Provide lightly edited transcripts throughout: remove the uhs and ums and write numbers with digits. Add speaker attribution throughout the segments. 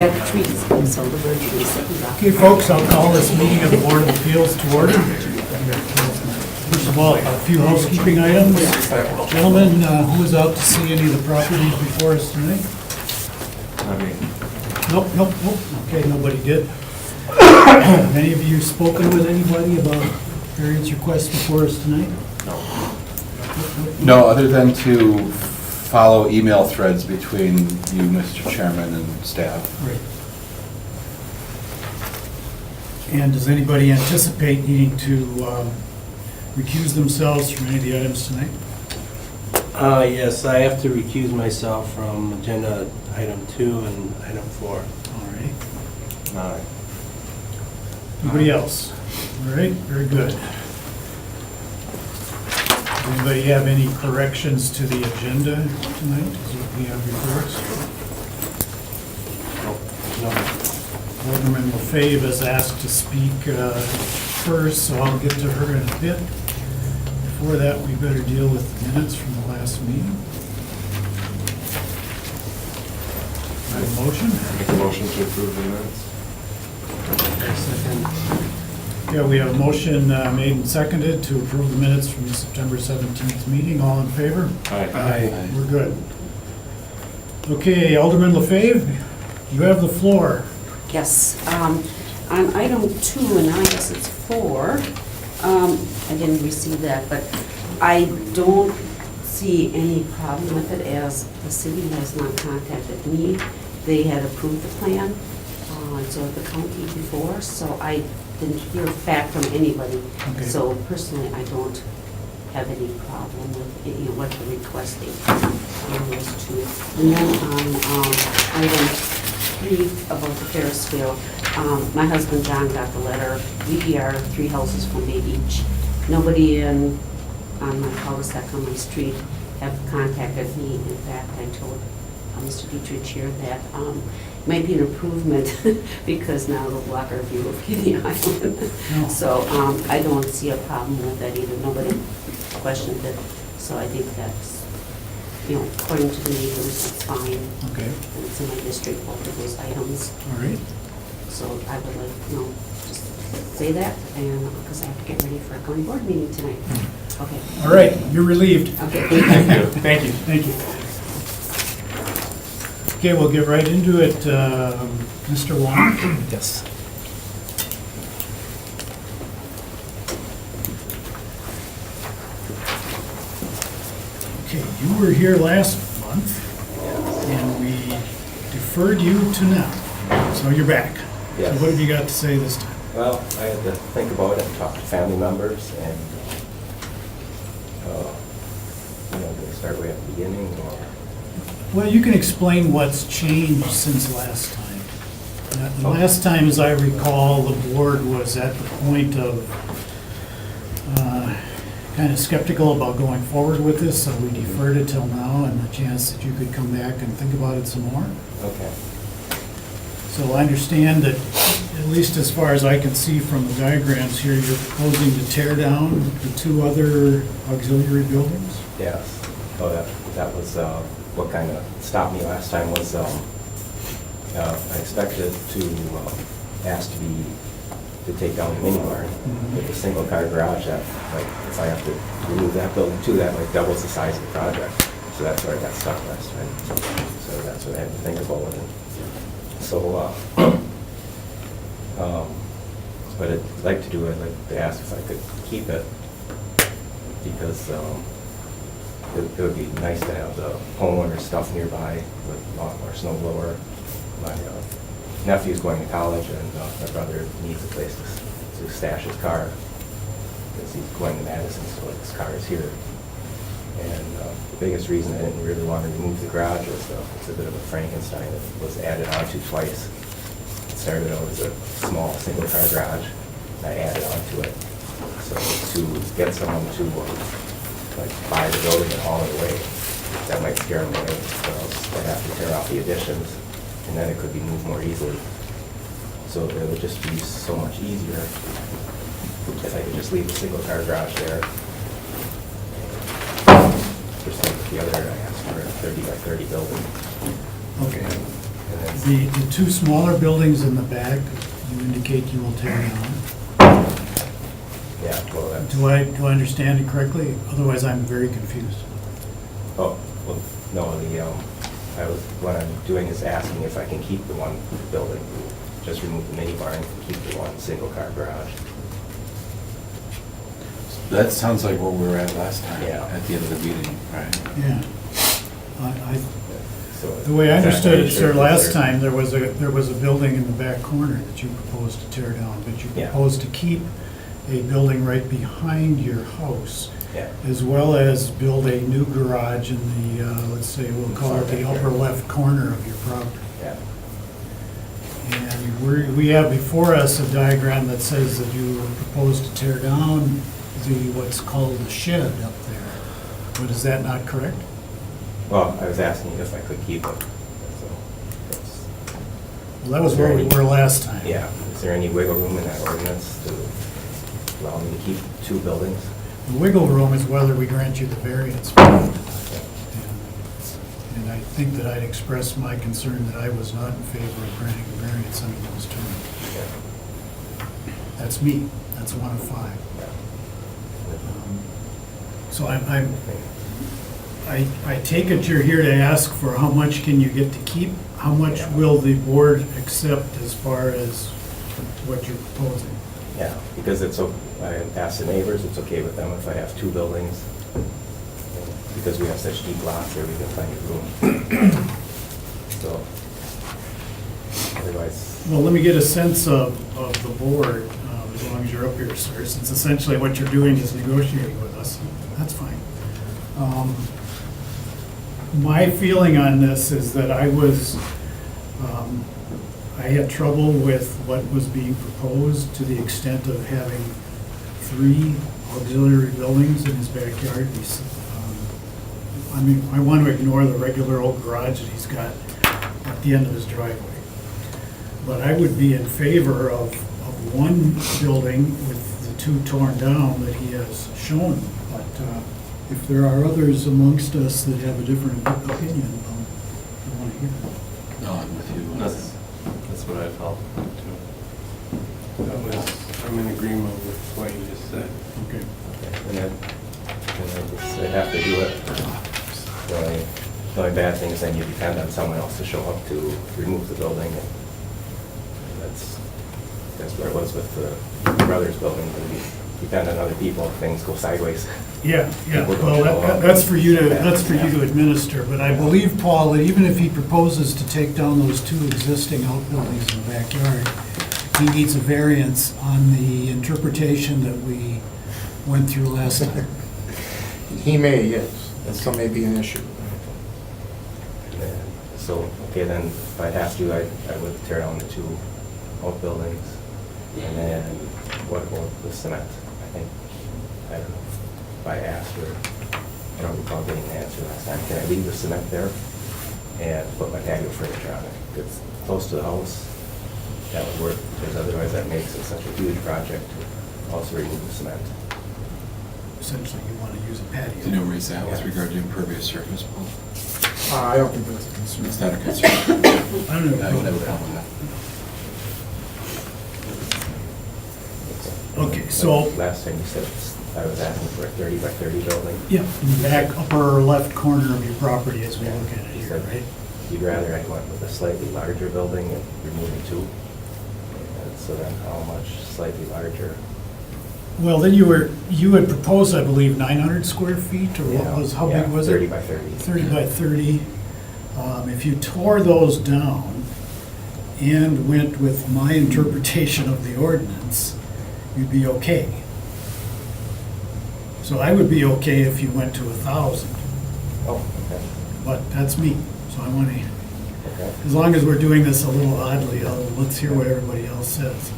Speaker 1: Got the trees, so the bird trees.
Speaker 2: Okay, folks, I'll call this meeting of the Board of Appeals to order. First of all, a few housekeeping items. Gentlemen, who was out to see any of the properties before us tonight? Nope. Okay, nobody did. Have any of you spoken with anybody about variance requests before us tonight?
Speaker 3: No, other than to follow email threads between you, Mr. Chairman, and staff.
Speaker 2: Great. And does anybody anticipate needing to recuse themselves from any of the items tonight?
Speaker 4: Yes, I have to recuse myself from agenda item 2 and item 4.
Speaker 2: All right. Anybody else? All right, very good. Does anybody have any corrections to the agenda tonight? Is what we have before us? Alderman LaFave has asked to speak first, so I'll get to her in a bit. Before that, we better deal with the minutes from the last meeting. Have a motion?
Speaker 5: Make a motion to approve the minutes.
Speaker 4: Second.
Speaker 2: Yeah, we have a motion made and seconded to approve the minutes from the September 17th meeting. All in favor?
Speaker 5: Aye.
Speaker 2: We're good. Okay, Alderman LaFave, you have the floor.
Speaker 1: Yes, on item 2, and now I guess it's 4, I didn't receive that, but I don't see any problem with it as the city has not contacted me. They had approved the plan, so at the county before, so I didn't hear back from anybody.
Speaker 2: Okay.
Speaker 1: So personally, I don't have any problem with, what they're requesting on those two. And then on item 3 about the Ferris wheel, my husband John got the letter. We are 3 houses from Bay Beach. Nobody on my cul-de-sac on my street have contacted me. In fact, I told Mr. Dietrich here that it might be an improvement because now they'll block our view of Kitty Island.
Speaker 2: No.
Speaker 1: So I don't see a problem with that either. Nobody questioned it. So I think that's, according to the neighbors, it's fine.
Speaker 2: Okay,
Speaker 1: And it's in my district, both of those items.
Speaker 2: all right.
Speaker 1: So I would like, just say that, and, because I have to get ready for a county board meeting tonight. Okay.
Speaker 2: All right, you're relieved.
Speaker 1: Okay.
Speaker 2: Thank you. Thank you. Okay, we'll get right into it. Mr. Wong?
Speaker 4: Yes.
Speaker 2: Okay, you were here last month, and we deferred you to now. So you're back.
Speaker 6: Yes.
Speaker 2: So what have you got to say this time?
Speaker 6: Well, I had to think about it and talk to family members and, do we start way at the beginning or?
Speaker 2: Well, you can explain what's changed since last time. The last time, as I recall, the board was at the point of kind of skeptical about going forward with this, so we deferred it till now and the chance that you could come back and think about it some more.
Speaker 6: Okay.
Speaker 2: So I understand that, at least as far as I can see from the diagrams here, you're proposing to tear down the 2 other auxiliary buildings?
Speaker 6: Yes. So that was, what kind of stopped me last time was, I expected to ask to take down the mini barn with a single car garage that, if I have to remove that building too, that doubles the size of the project. So that's where I got stuck last time. So that's what I had to think about. And so, what I'd like to do, I'd like to ask if I could keep it because it would be nice to have the homeowner stuff nearby with a lot more snow blower. My nephew's going to college and my brother needs a place to stash his car because he's going to Madison, so his car is here. And the biggest reason I didn't really want to remove the garage is it's a bit of a Frankenstein. It was added onto twice. It started out as a small single car garage, and I added onto it. So to get someone to buy the building and haul it away, that might scare them away. So I'd have to tear off the additions, and then it could be moved more easily. So it would just be so much easier if I could just leave the single car garage there. Just like the other, I asked for a 30 by 30 building.
Speaker 2: Okay.
Speaker 6: And
Speaker 2: The two smaller buildings in the back, you indicate you will tear down.
Speaker 6: Yeah, well, that's,
Speaker 2: Do I understand it correctly? Otherwise, I'm very confused.
Speaker 6: oh, well, no, what I'm doing is asking if I can keep the one building, just remove the mini bar and keep the one single-car garage.
Speaker 3: That sounds like where we were at last time,
Speaker 6: Yeah.
Speaker 3: at the end of the meeting, right?
Speaker 2: Yeah. I,
Speaker 6: So
Speaker 2: the way I
Speaker 6: is that
Speaker 2: understood it,
Speaker 6: what
Speaker 2: sir,
Speaker 6: you're-
Speaker 2: last time, there was a building in the back corner that you proposed to tear down, but you
Speaker 6: Yeah.
Speaker 2: proposed to keep a building right behind your house,
Speaker 6: Yeah,
Speaker 2: as well as build a new garage in the, let's say, we'll call it the upper left corner of your property.
Speaker 6: yeah,
Speaker 2: And we have before us a diagram that says that you propose to tear down what's called the shed up there. But is that not correct?
Speaker 6: well, I was asking if I could keep it, so, that's,
Speaker 2: Well, that was where we were last time.
Speaker 6: yeah, is there any wiggle room in that ordinance to allow me to keep two buildings?
Speaker 2: The wiggle room is whether we grant you the variance. And I think that I'd expressed my concern that I was not in favor of granting the variance under those terms.
Speaker 6: Yeah,
Speaker 2: That's me, that's one of five.
Speaker 6: yeah.
Speaker 2: So I take it you're here to ask for how much can you get to keep? How much
Speaker 6: Yeah.
Speaker 2: will the board accept as far as what you're proposing?
Speaker 6: Yeah, because I asked the neighbors, it's okay with them if I have two buildings. Because we have such deep lots there, we can find room. So, otherwise,
Speaker 2: Well, let me get a sense of the board, as long as you're up here, sir, since essentially what you're doing is negotiating with us. That's fine. My feeling on this is that I had trouble with what was being proposed to the extent of having 3 auxiliary buildings in his backyard. I mean, I want to ignore the regular old garage that he's got at the end of his driveway. But I would be in favor of one building with the 2 torn down that he has shown. But if there are others amongst us that have a different opinion, I want to hear it.
Speaker 3: No, I'm with you.
Speaker 5: That's what I felt too. I'm in agreement with what you just said.
Speaker 2: Okay.
Speaker 6: and I have to do it. The only bad thing is then you depend on someone else to show up to remove the building. And that's where it was with the brothers building. We depend on other people if things go sideways.
Speaker 2: Yeah,
Speaker 6: People don't
Speaker 2: well,
Speaker 6: show up.
Speaker 2: that's for you to administer, but I believe, Paul, that even if he proposes to take down those 2 existing outbuildings in the backyard, he needs a variance on the interpretation that we went through last time.
Speaker 7: He may, yes, that still may be an issue.
Speaker 6: And then, so, okay, then if I'd have to, I would tear down the 2 outbuildings. And then what about the cement? I don't know if I asked or, I don't recall getting an answer last time. Can I leave the cement there and put my patio furniture on it? It's close to the house. That would work, because otherwise that makes it such a huge project to also remove the cement.
Speaker 2: Essentially, you want to use a patio.
Speaker 3: Do you know where he's at with regard to impervious surface, Paul?
Speaker 7: I don't think that's a concern.
Speaker 3: It's not a concern.
Speaker 2: I don't know.
Speaker 3: I would have a problem with that.
Speaker 2: Okay, so,
Speaker 6: Last time you said I was asking for a 30 by 30 building.
Speaker 2: yeah, in the back upper left corner of your property as we
Speaker 6: Yeah.
Speaker 2: look at it
Speaker 6: You
Speaker 2: here,
Speaker 6: said
Speaker 2: right?
Speaker 6: You'd rather I went with a slightly larger building and removing 2? And so then how much slightly larger?
Speaker 2: Well, then you had proposed, I believe, 900 square feet, or how big was it?
Speaker 6: 30 by 30.
Speaker 2: 30 by 30. If you tore those down and went with my interpretation of the ordinance, you'd be okay. So I would be okay if you went to 1,000,
Speaker 6: Oh, okay,
Speaker 2: but that's me. So I want to,
Speaker 6: okay.
Speaker 2: as long as we're doing this a little oddly, let's hear what everybody else says.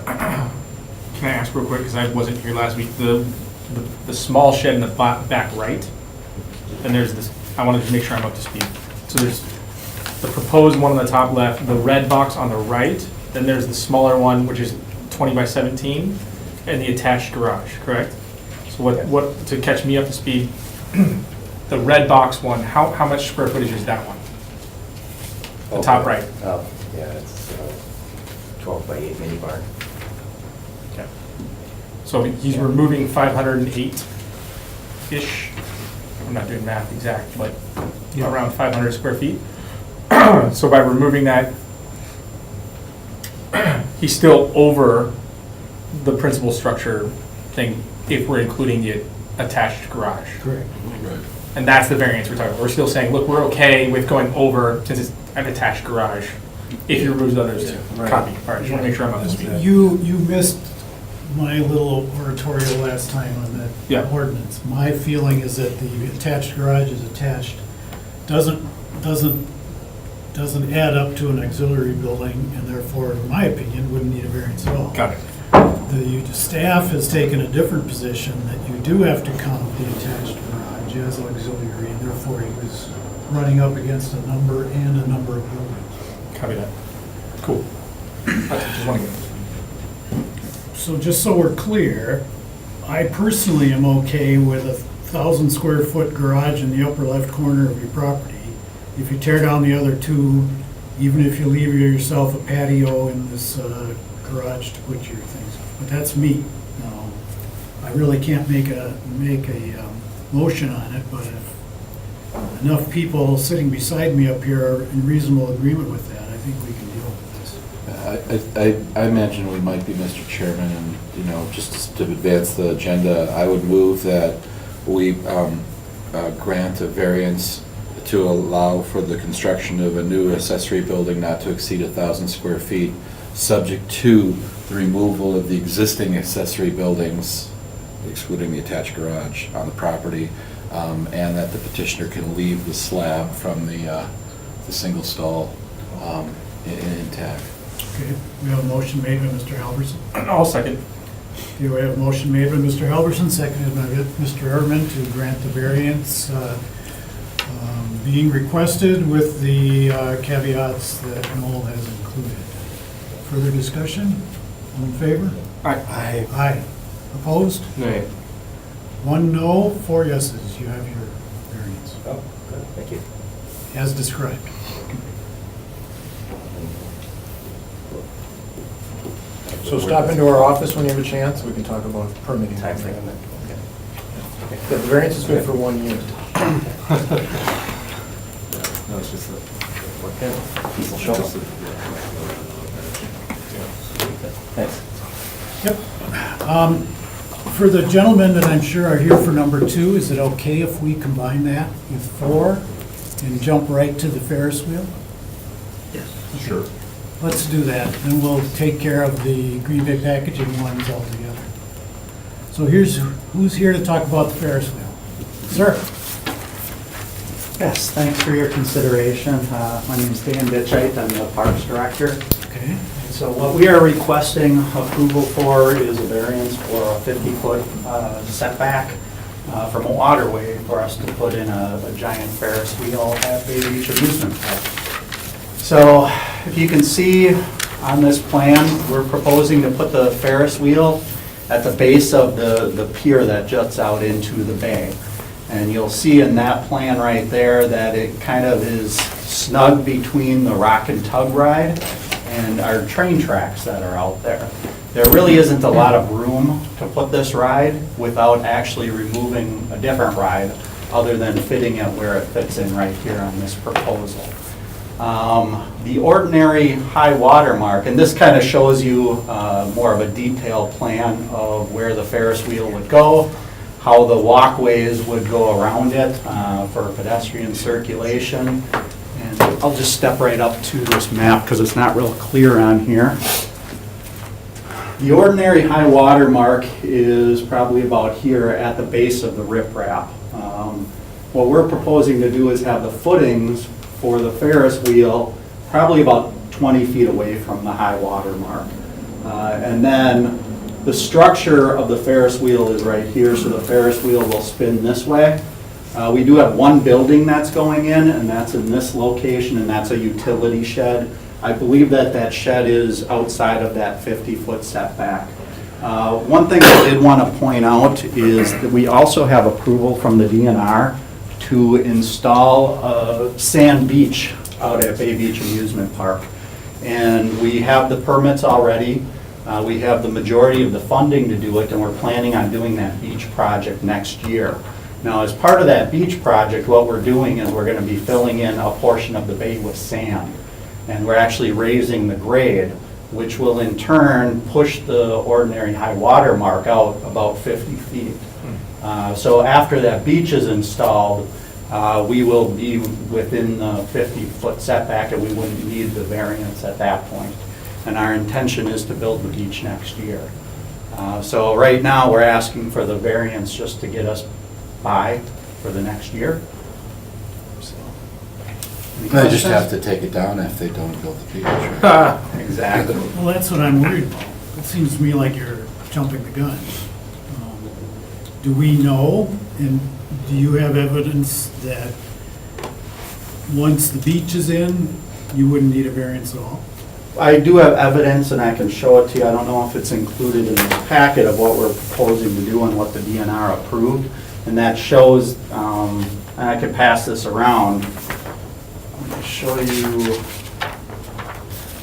Speaker 8: Can I ask real quick, because I wasn't here last week, the small shed in the back right, and there's this, I wanted to make sure I'm up to speed. So there's the proposed one on the top left, the red box on the right, then there's the smaller one, which is 20 by 17, and the attached garage, correct? So what, to catch me up to speed, the red box one, how much square footage is that one? The top right.
Speaker 6: Oh, yeah, it's 12 by 8 mini barn.
Speaker 8: Okay. So he's removing 508-ish, I'm not doing math exact, but around 500 square feet. So by removing that, he's still over the principal structure thing if we're including the attached garage.
Speaker 2: Correct.
Speaker 8: And that's the variance we're talking about. We're still saying, look, we're okay with going over, since it's an attached garage, if you remove the others too.
Speaker 5: Right.
Speaker 8: Copy. All right, just want to make sure I'm on this speed.
Speaker 2: You missed my little oratorio last time on
Speaker 8: Yeah.
Speaker 2: that ordinance. My feeling is that the attached garage is attached, doesn't add up to an auxiliary building, and therefore, in my opinion, wouldn't need a variance at all.
Speaker 8: Got it.
Speaker 2: The staff has taken a different position that you do have to count the attached garage as auxiliary, and therefore he was running up against a number and a number of buildings.
Speaker 8: Copy that. Cool. Just want to get
Speaker 2: So just so we're clear, I personally am okay with a 1,000 square foot garage in the upper left corner of your property. If you tear down the other two, even if you leave yourself a patio in this garage to put your things, but that's me. Now, I really can't make a motion on it, but if enough people sitting beside me up here are in reasonable agreement with that, I think we can deal with this.
Speaker 3: I imagine we might be, Mr. Chairman, and, just to advance the agenda, I would move that we grant a variance to allow for the construction of a new accessory building not to exceed 1,000 square feet, subject to the removal of the existing accessory buildings, excluding the attached garage on the property, and that the petitioner can leave the slab from the single stall intact.
Speaker 2: Okay, we have a motion made by Mr. Halverson.
Speaker 8: I'll second.
Speaker 2: Okay, we have a motion made by Mr. Halverson, seconded by Mr. Erdman to grant the variance being requested with the caveats that Noel has included. Further discussion? All in favor?
Speaker 8: Aye.
Speaker 2: Aye. Opposed?
Speaker 5: Nay.
Speaker 2: 1 no, 4 yeses. You have your variance,
Speaker 6: Oh, good, thank you.
Speaker 2: as described.
Speaker 7: So stop into our office when you have a chance, we can talk about permitting.
Speaker 6: Time frame.
Speaker 7: The variance is good for 1 year.
Speaker 5: No, it's just
Speaker 6: Thanks.
Speaker 2: Yep. For the gentlemen that I'm sure are here for number 2, is it okay if we combine that with 4 and jump right to the Ferris wheel?
Speaker 5: Sure.
Speaker 2: Let's do that, then we'll take care of the Green Bay packaging ones altogether. So who's here to talk about the Ferris wheel? Sir?
Speaker 9: Yes, thanks for your consideration. My name is Dan Ditchite, I'm the Parks Director.
Speaker 2: Okay.
Speaker 9: So what we are requesting approval for is a variance for a 50-foot setback from a waterway for us to put in a giant Ferris wheel at Bay Beach Amusement Park. So if you can see on this plan, we're proposing to put the Ferris wheel at the base of the pier that juts out into the bay. And you'll see in that plan right there that it kind of is snug between the rock and tug ride and our train tracks that are out there. There really isn't a lot of room to put this ride without actually removing a different ride other than fitting it where it fits in right here on this proposal. The ordinary high water mark, and this kind of shows you more of a detailed plan of where the Ferris wheel would go, how the walkways would go around it for pedestrian circulation. And I'll just step right up to this map because it's not real clear on here. The ordinary high water mark is probably about here at the base of the riprap. What we're proposing to do is have the footings for the Ferris wheel probably about 20 feet away from the high water mark. And then the structure of the Ferris wheel is right here, so the Ferris wheel will spin this way. We do have one building that's going in, and that's in this location, and that's a utility shed. I believe that shed is outside of that 50-foot setback. One thing I did want to point out is that we also have approval from the DNR to install a sand beach out at Bay Beach Amusement Park. And we have the permits already. We have the majority of the funding to do it, and we're planning on doing that beach project next year. Now, as part of that beach project, what we're doing is we're going to be filling in a portion of the bay with sand. And we're actually raising the grade, which will in turn push the ordinary high water mark out about 50 feet. So after that beach is installed, we will be within the 50-foot setback, and we wouldn't need the variance at that point. And our intention is to build the beach next year. So right now, we're asking for the variance just to get us by for the next year. So, any
Speaker 3: They just
Speaker 9: questions?
Speaker 3: have to take it down if they don't build the beach. right?
Speaker 9: Exactly.
Speaker 2: Well, that's what I'm worried about. It seems to me like you're jumping the gun. Do we know, and do you have evidence that once the beach is in, you wouldn't need a variance at all?
Speaker 9: I do have evidence, and I can show it to you. I don't know if it's included in the packet of what we're proposing to do and what the DNR approved. And that shows, and I can pass this around. Let me show you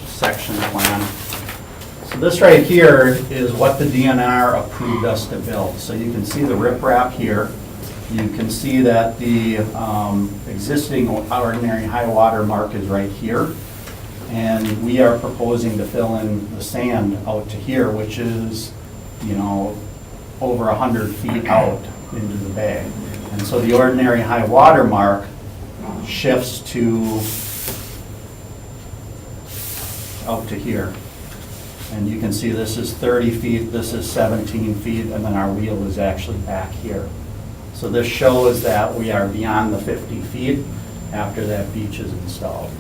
Speaker 9: section plan. So this right here is what the DNR approved us to build. So you can see the riprap here. You can see that the existing ordinary high water mark is right here. And we are proposing to fill in the sand out to here, which is, you know, over 100 feet out into the bay. And so the ordinary high water mark shifts to out to here. And you can see this is 30 feet, this is 17 feet, and then our wheel is actually back here. So this shows that we are beyond the 50 feet after that beach is installed.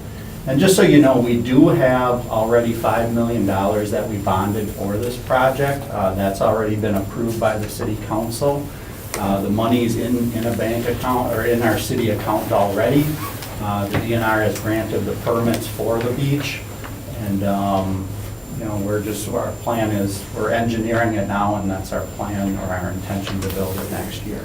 Speaker 9: And just so you know, we do have already $5 million that we bonded for this project. That's already been approved by the city council. The money's in a bank account, or in our city account already. The DNR has granted the permits for the beach. And, you know, our plan is, we're engineering it now, and that's our plan, or our intention to build it next year.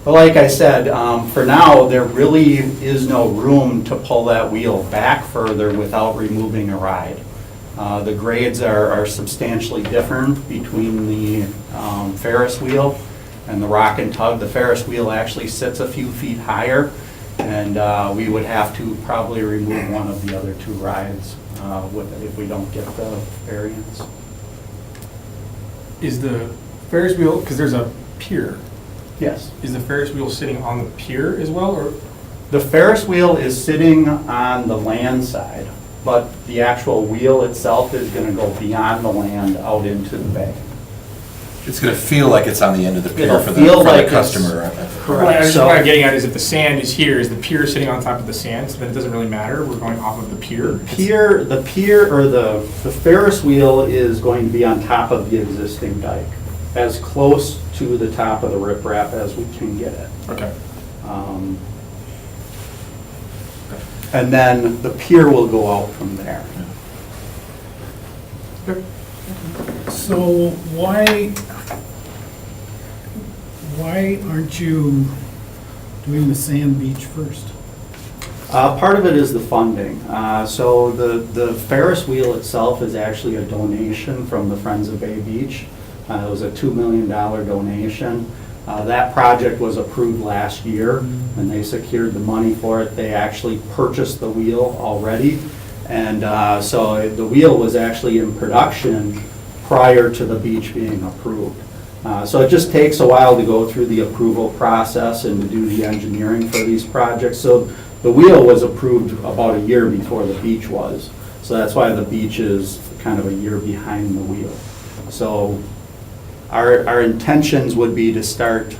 Speaker 9: But like I said, for now, there really is no room to pull that wheel back further without removing a ride. The grades are substantially different between the Ferris wheel and the rock and tug. The Ferris wheel actually sits a few feet higher, and we would have to probably remove one of the other two rides if we don't get the variance.
Speaker 8: Is the Ferris wheel, because there's a pier,
Speaker 9: Yes.
Speaker 8: is the Ferris wheel sitting on the pier as well, or?
Speaker 9: The Ferris wheel is sitting on the land side, but the actual wheel itself is going to go beyond the land out into the bay.
Speaker 3: It's gonna feel like it's on the end of the pier
Speaker 9: It'll
Speaker 3: for
Speaker 9: feel
Speaker 3: the
Speaker 9: like it's-
Speaker 3: customer.
Speaker 8: Right,
Speaker 9: So-
Speaker 8: what I'm getting at is if the sand is here, is the pier sitting on top of the sand, so then it doesn't really matter, we're going off of the pier?
Speaker 9: The Ferris wheel is going to be on top of the existing dike, as close to the top of the riprap as we can get it.
Speaker 8: Okay.
Speaker 9: And then the pier will go out from there.
Speaker 2: So why aren't you doing the sand beach first?
Speaker 9: Part of it is the funding. So the Ferris wheel itself is actually a donation from the Friends of Bay Beach. It was a $2 million donation. That project was approved last year, and they secured the money for it. They actually purchased the wheel already. And so the wheel was actually in production prior to the beach being approved. So it just takes a while to go through the approval process and to do the engineering for these projects. So the wheel was approved about a year before the beach was. So that's why the beach is kind of a year behind the wheel. So our intentions would be to start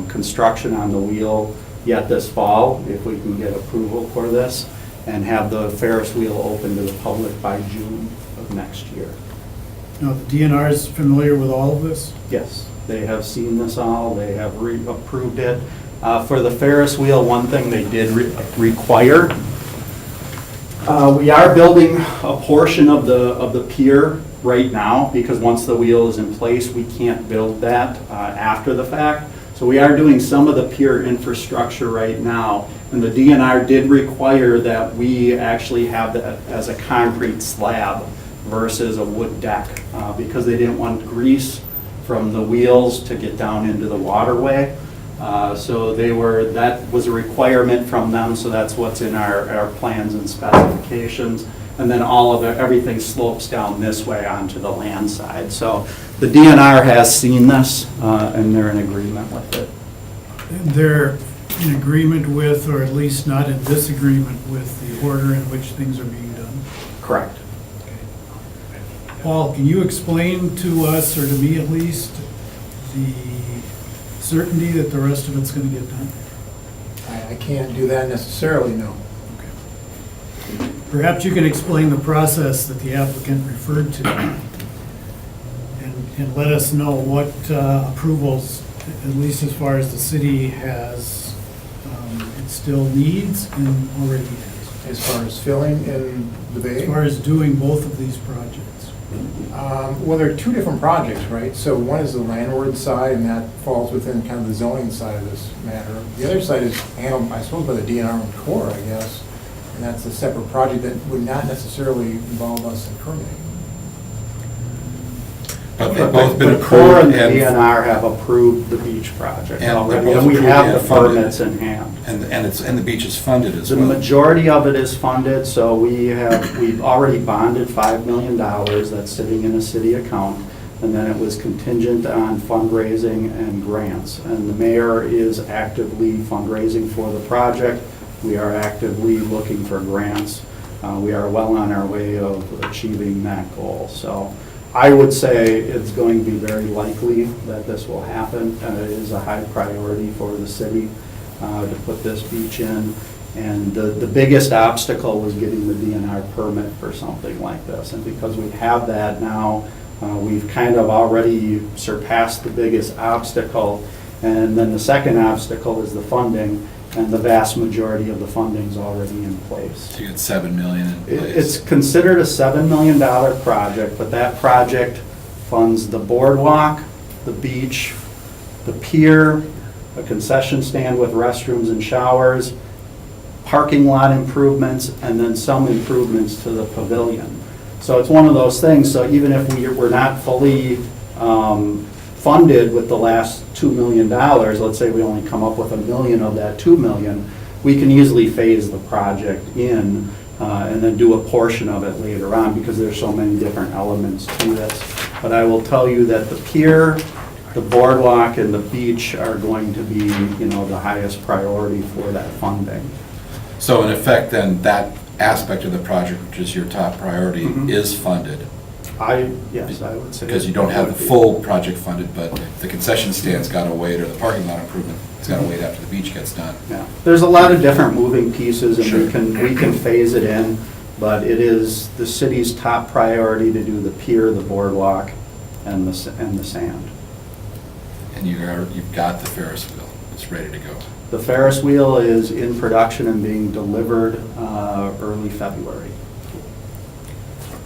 Speaker 9: construction on the wheel yet this fall, if we can get approval for this, and have the Ferris wheel open to the public by June of next year.
Speaker 2: Now, the DNR is familiar with all of this?
Speaker 9: Yes, they have seen this all, they have approved it. For the Ferris wheel, one thing they did require, we are building a portion of the pier right now, because once the wheel is in place, we can't build that after the fact. So we are doing some of the pier infrastructure right now, And the DNR did require that we actually have that as a concrete slab versus a wood deck, because they didn't want grease from the wheels to get down into the waterway. So that was a requirement from them, so that's what's in our plans and specifications. And then everything slopes down this way onto the land side. So the DNR has seen this, and they're in agreement with it.
Speaker 2: They're in agreement with, or at least not in disagreement with, the order in which things are being done.
Speaker 9: Correct.
Speaker 2: Paul, can you explain to us, or to me at least, the certainty that the rest of it's going to get done?
Speaker 7: I can't do that necessarily, no.
Speaker 2: Perhaps you can explain the process that the applicant referred to, and let us know what approvals, at least as far as the city has, it still needs and already has,
Speaker 7: As far as filling in the bay?
Speaker 2: as far as doing both of these projects.
Speaker 7: Well, there are two different projects, right? So one is the landward side, and that falls within kind of the zoning side of this matter. The other side is handled, I suppose, by the DNR and Corps, I guess. And that's a separate project that would not necessarily involve us in permitting.
Speaker 3: But they've both been
Speaker 9: The Corps and
Speaker 3: approved
Speaker 9: the
Speaker 3: and,
Speaker 9: DNR have approved the beach project
Speaker 3: And
Speaker 9: already,
Speaker 3: they're both
Speaker 9: and we have
Speaker 3: approved
Speaker 9: the
Speaker 3: and funded.
Speaker 9: permits in hand.
Speaker 3: and the beach is funded as
Speaker 9: The
Speaker 3: well.
Speaker 9: majority of it is funded, so we've already bonded $5 million that's sitting in a city account, and then it was contingent on fundraising and grants. And the mayor is actively fundraising for the project. We are actively looking for grants. We are well on our way of achieving that goal. So I would say it's going to be very likely that this will happen. It is a high priority for the city to put this beach in. And the biggest obstacle was getting the DNR permit for something like this. And because we have that now, we've kind of already surpassed the biggest obstacle. And then the second obstacle is the funding, and the vast majority of the funding is already in place.
Speaker 3: So you get 7 million in place.
Speaker 9: It's considered a $7 million project, but that project funds the boardwalk, the beach, the pier, a concession stand with restrooms and showers, parking lot improvements, and then some improvements to the pavilion. So it's one of those things, so even if we're not fully funded with the last $2 million, let's say we only come up with $1 million of that $2 million, we can easily phase the project in and then do a portion of it later on, because there's so many different elements to this. But I will tell you that the pier, the boardwalk, and the beach are going to be, the highest priority for that funding.
Speaker 3: So in effect, then, that aspect of the project, which is your top priority,
Speaker 9: Mhm.
Speaker 3: is funded?
Speaker 9: Yes, I would say.
Speaker 3: Because you don't have the full project funded, but the concession stand's got to wait, or the parking lot improvement, it's got to wait after the beach gets done.
Speaker 9: Yeah, there's a lot of different moving pieces, and
Speaker 3: Sure.
Speaker 9: we can phase it in, but it is the city's top priority to do the pier, the boardwalk, and the sand.
Speaker 3: And you've got the Ferris wheel, it's ready to go.
Speaker 9: The Ferris wheel is in production and being delivered early February.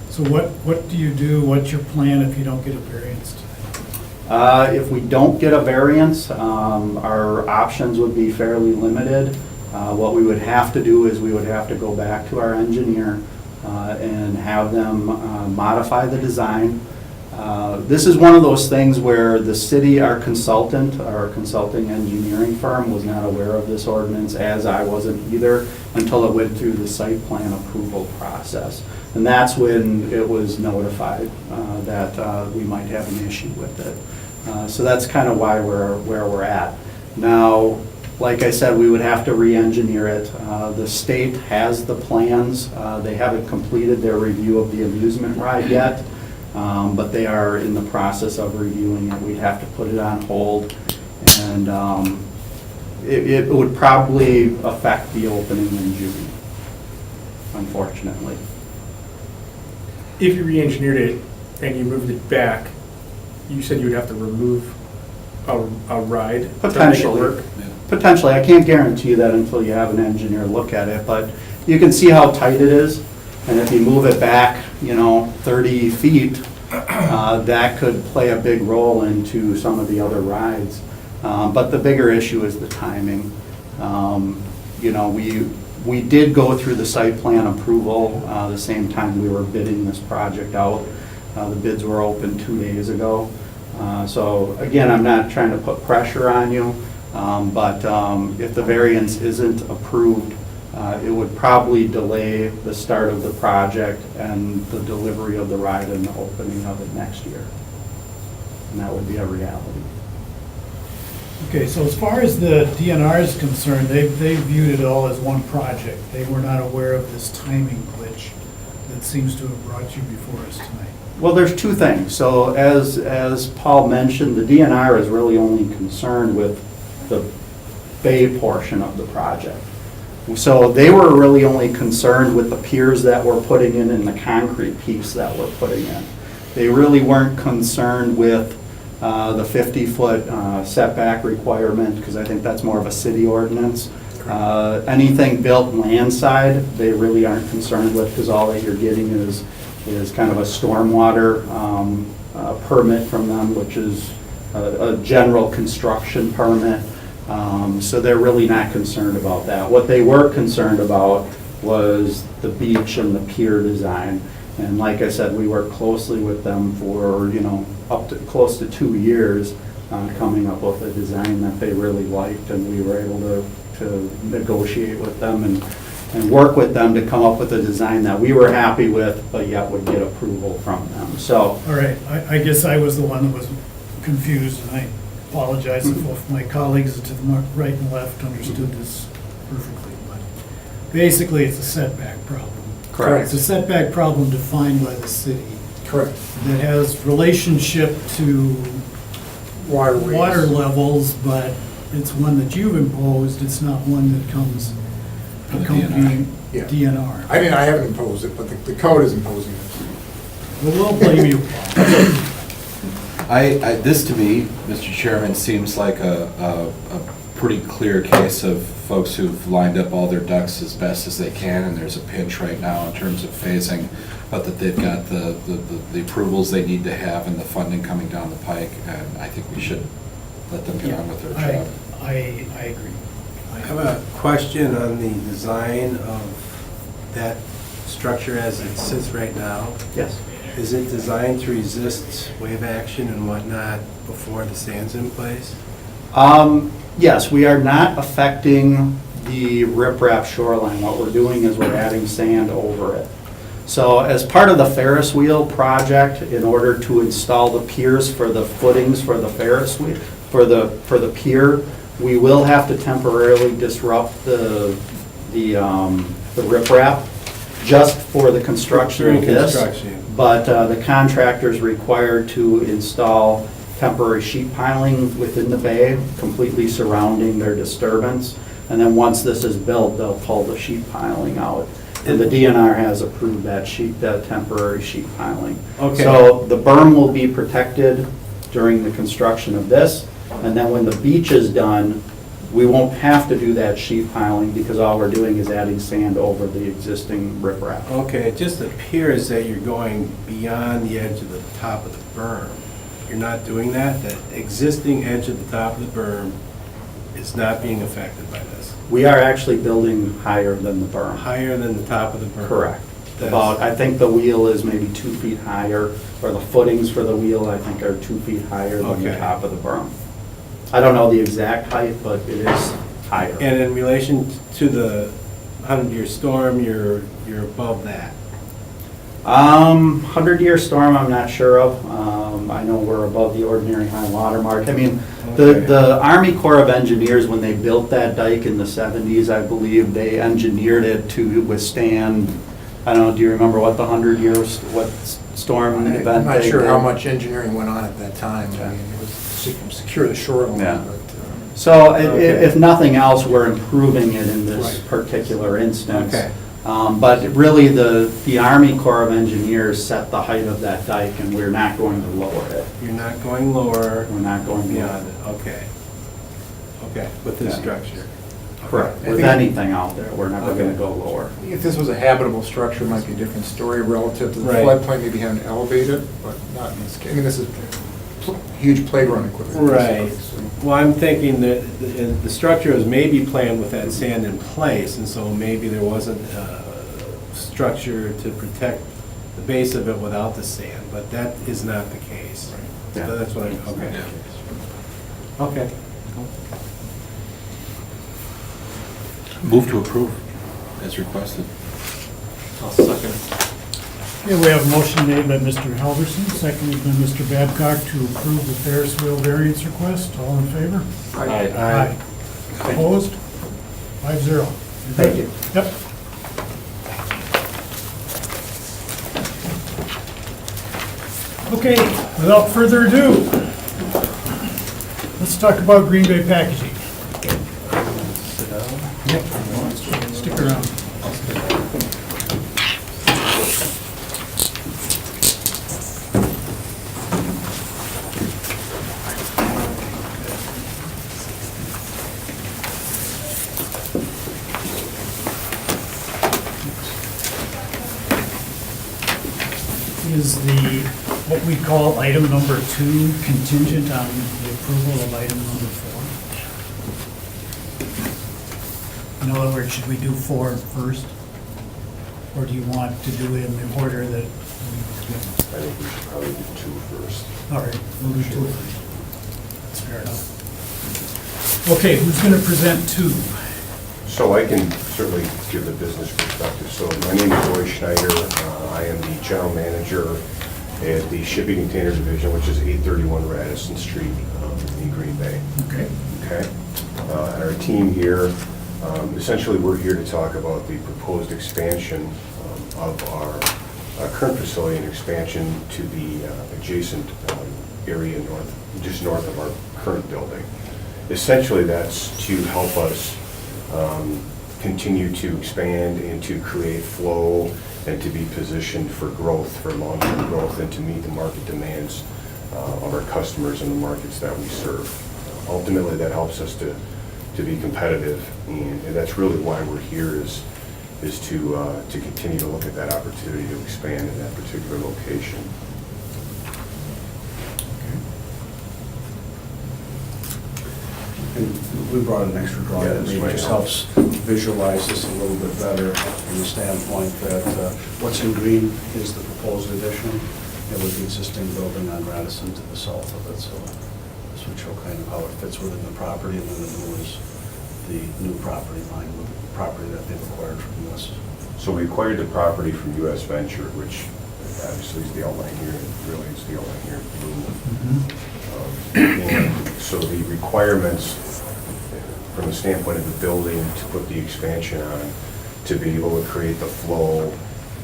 Speaker 2: So what do you do, what's your plan if you don't get a variance tonight?
Speaker 9: If we don't get a variance, our options would be fairly limited. What we would have to do is we would have to go back to our engineer and have them modify the design. This is one of those things where the city, our consulting engineering firm, was not aware of this ordinance, as I wasn't either, until it went through the site plan approval process. And that's when it was notified that we might have an issue with it. So that's kind of why where we're at. Now, like I said, we would have to re-engineer it. The state has the plans. They haven't completed their review of the amusement ride yet, but they are in the process of reviewing it. We'd have to put it on hold, and it would probably affect the opening in June, unfortunately.
Speaker 8: If you re-engineered it and you moved it back, you said you would have to remove a ride to make it
Speaker 9: Potentially.
Speaker 8: work?
Speaker 9: Potentially, I can't guarantee that until you have an engineer look at it, but you can see how tight it is, and if you move it back, 30 feet, that could play a big role into some of the other rides. But the bigger issue is the timing. you know, we did go through the site plan approval the same time we were bidding this project out. The bids were open 2 days ago. So again, I'm not trying to put pressure on you, but if the variance isn't approved, it would probably delay the start of the project and the delivery of the ride and the opening of it next year. And that would be a reality.
Speaker 2: Okay, so as far as the DNR is concerned, they viewed it all as one project. They were not aware of this timing glitch that seems to have brought you before us tonight.
Speaker 9: Well, there's two things. So as Paul mentioned, the DNR is really only concerned with the bay portion of the project. So they were really only concerned with the piers that we're putting in and the concrete piece that we're putting in. They really weren't concerned with the 50-foot setback requirement, because I think that's more of a city ordinance. Anything built landside, they really aren't concerned with, because all that you're getting is kind of a stormwater permit from them, which is a general construction permit. So they're really not concerned about that. What they were concerned about was the beach and the pier design. And like I said, we worked closely with them for, you know, up to close to 2 years, coming up with a design that they really liked, and we were able to negotiate with them and work with them to come up with a design that we were happy with, but yet would get approval from them. So,
Speaker 2: All right, I guess I was the one that was confused, and I apologize if my colleagues to the right and left understood this perfectly. But basically, it's a setback problem.
Speaker 9: correct.
Speaker 2: It's a setback problem defined by the city
Speaker 7: Correct.
Speaker 2: that has relationship to
Speaker 7: Waterways.
Speaker 2: water levels, but it's one that you've imposed, it's not one that comes
Speaker 3: From the
Speaker 2: accompanying
Speaker 7: Yeah.
Speaker 2: DNR.
Speaker 7: I haven't imposed it, but the code is imposing it.
Speaker 2: Well, we'll blame you, Paul.
Speaker 3: This to me, Mr. Chairman, seems like a pretty clear case of folks who've lined up all their ducks as best as they can, and there's a pinch right now in terms of phasing, but that they've got the approvals they need to have and the funding coming down the pike, and I think we should let them get on with their job.
Speaker 2: I agree.
Speaker 4: I have a question on the design of that structure as it sits right now.
Speaker 9: Yes.
Speaker 4: Is it designed to resist wave action and whatnot before the sand's in place?
Speaker 9: Yes, we are not affecting the riprap shoreline. What we're doing is we're adding sand over it. So as part of the Ferris wheel project, in order to install the piers for the footings for the Ferris wheel, for the pier, we will have to temporarily disrupt the riprap just for the construction of
Speaker 4: During
Speaker 9: this.
Speaker 4: construction.
Speaker 9: But the contractor's required to install temporary sheet piling within the bay, completely surrounding their disturbance. And then once this is built, they'll pull the sheet piling out. And the DNR has approved that temporary sheet piling.
Speaker 4: Okay.
Speaker 9: So the berm will be protected during the construction of this. And then when the beach is done, we won't have to do that sheet piling, because all we're doing is adding sand over the existing riprap.
Speaker 4: Okay, it just appears that you're going beyond the edge of the top of the berm. You're not doing that? That existing edge of the top of the berm is not being affected by this?
Speaker 9: We are actually building higher than the berm.
Speaker 4: Higher than the top of the berm?
Speaker 9: Correct.
Speaker 4: That's-
Speaker 9: About, I think the wheel is maybe 2 feet higher, or the footings for the wheel, I think, are 2 feet higher than the
Speaker 4: Okay.
Speaker 9: top of the berm. I don't know the exact height, but it is higher.
Speaker 4: And in relation to the 100-year storm, you're above that?
Speaker 9: 100-year storm, I'm not sure of. I know we're above the ordinary high water mark. I mean,
Speaker 4: Okay.
Speaker 9: the Army Corps of Engineers, when they built that dike in the 70s, I believe, they engineered it to withstand, I don't know, do you remember what the 100-year, what storm event
Speaker 7: I'm not
Speaker 9: they
Speaker 7: sure
Speaker 9: did?
Speaker 7: how much engineering went on at that time. I mean, it was secure the shoreline,
Speaker 9: Yeah.
Speaker 7: but.
Speaker 9: So
Speaker 4: Okay.
Speaker 9: if nothing else, we're improving it in this
Speaker 7: Right.
Speaker 9: particular instance.
Speaker 4: Okay.
Speaker 9: But really, the Army Corps of Engineers set the height of that dike, and we're not going to lower it.
Speaker 4: You're not going lower
Speaker 9: We're not going
Speaker 4: beyond
Speaker 9: beyond
Speaker 4: it? Okay. Okay, with this
Speaker 9: Yeah.
Speaker 4: structure?
Speaker 9: Correct.
Speaker 7: I
Speaker 9: With
Speaker 7: think-
Speaker 9: anything out there, we're never
Speaker 4: Okay.
Speaker 9: going to go lower.
Speaker 7: If this was a habitable structure, it might be a different story relative to the
Speaker 4: Right.
Speaker 7: floodplain, maybe having to elevate it, but not in this case. I mean, this is huge playground equipment.
Speaker 4: Right. Well, I'm thinking that the structure was maybe planned with that sand in place, and so maybe there wasn't a structure to protect the base of it without the sand, but that is not the case.
Speaker 3: Yeah.
Speaker 4: So that's what I'm, okay. Okay.
Speaker 3: Move to approve as requested.
Speaker 5: I'll second.
Speaker 2: Okay, we have a motion made by Mr. Halverson, seconded by Mr. Babcock to approve the Ferris wheel variance request. All in favor?
Speaker 5: Aye.
Speaker 2: Opposed? 5-0.
Speaker 7: Thank you.
Speaker 2: Yep. Okay, without further ado, let's talk about Green Bay Packaging.
Speaker 5: Sit down.
Speaker 2: Yep. Stick around. Is the, what we call item number 2 contingent on the approval of item number 4? In other words, should we do 4 first? Or do you want to do it in the order that we were given?
Speaker 10: I think we should probably do 2 first.
Speaker 2: All right, we'll do 2 first. That's fair enough. Okay, who's going to present 2?
Speaker 10: So I can certainly give the business perspective. So my name is Roy Schneider. I am the general manager at the Shipping Container Division, which is 831 Radisson Street in Green Bay.
Speaker 2: Okay.
Speaker 10: Okay? And our team here, essentially we're here to talk about the proposed expansion of our current facility and expansion to the adjacent area just north of our current building. Essentially that's to help us continue to expand and to create flow and to be positioned for growth, for long-term growth, and to meet the market demands of our customers and the markets that we serve. Ultimately, that helps us to be competitive, and that's really why we're here is to continue to look at that opportunity to expand in that particular location.
Speaker 11: And we brought an extra drawing
Speaker 10: Yeah,
Speaker 11: that
Speaker 10: that's
Speaker 11: maybe
Speaker 10: right.
Speaker 11: just helps visualize this a little bit better from the standpoint that what's in green is the proposed addition, and with the existing building on Radisson to the south of it. So this would show kind of how it fits within the property, and then the new is the new property line, with the property that they've acquired from us.
Speaker 10: So we acquired the property from US Venture, which obviously is the outline here, really is the outline here in blue. And so the requirements from the standpoint of the building to put the expansion on, to be able to create the flow,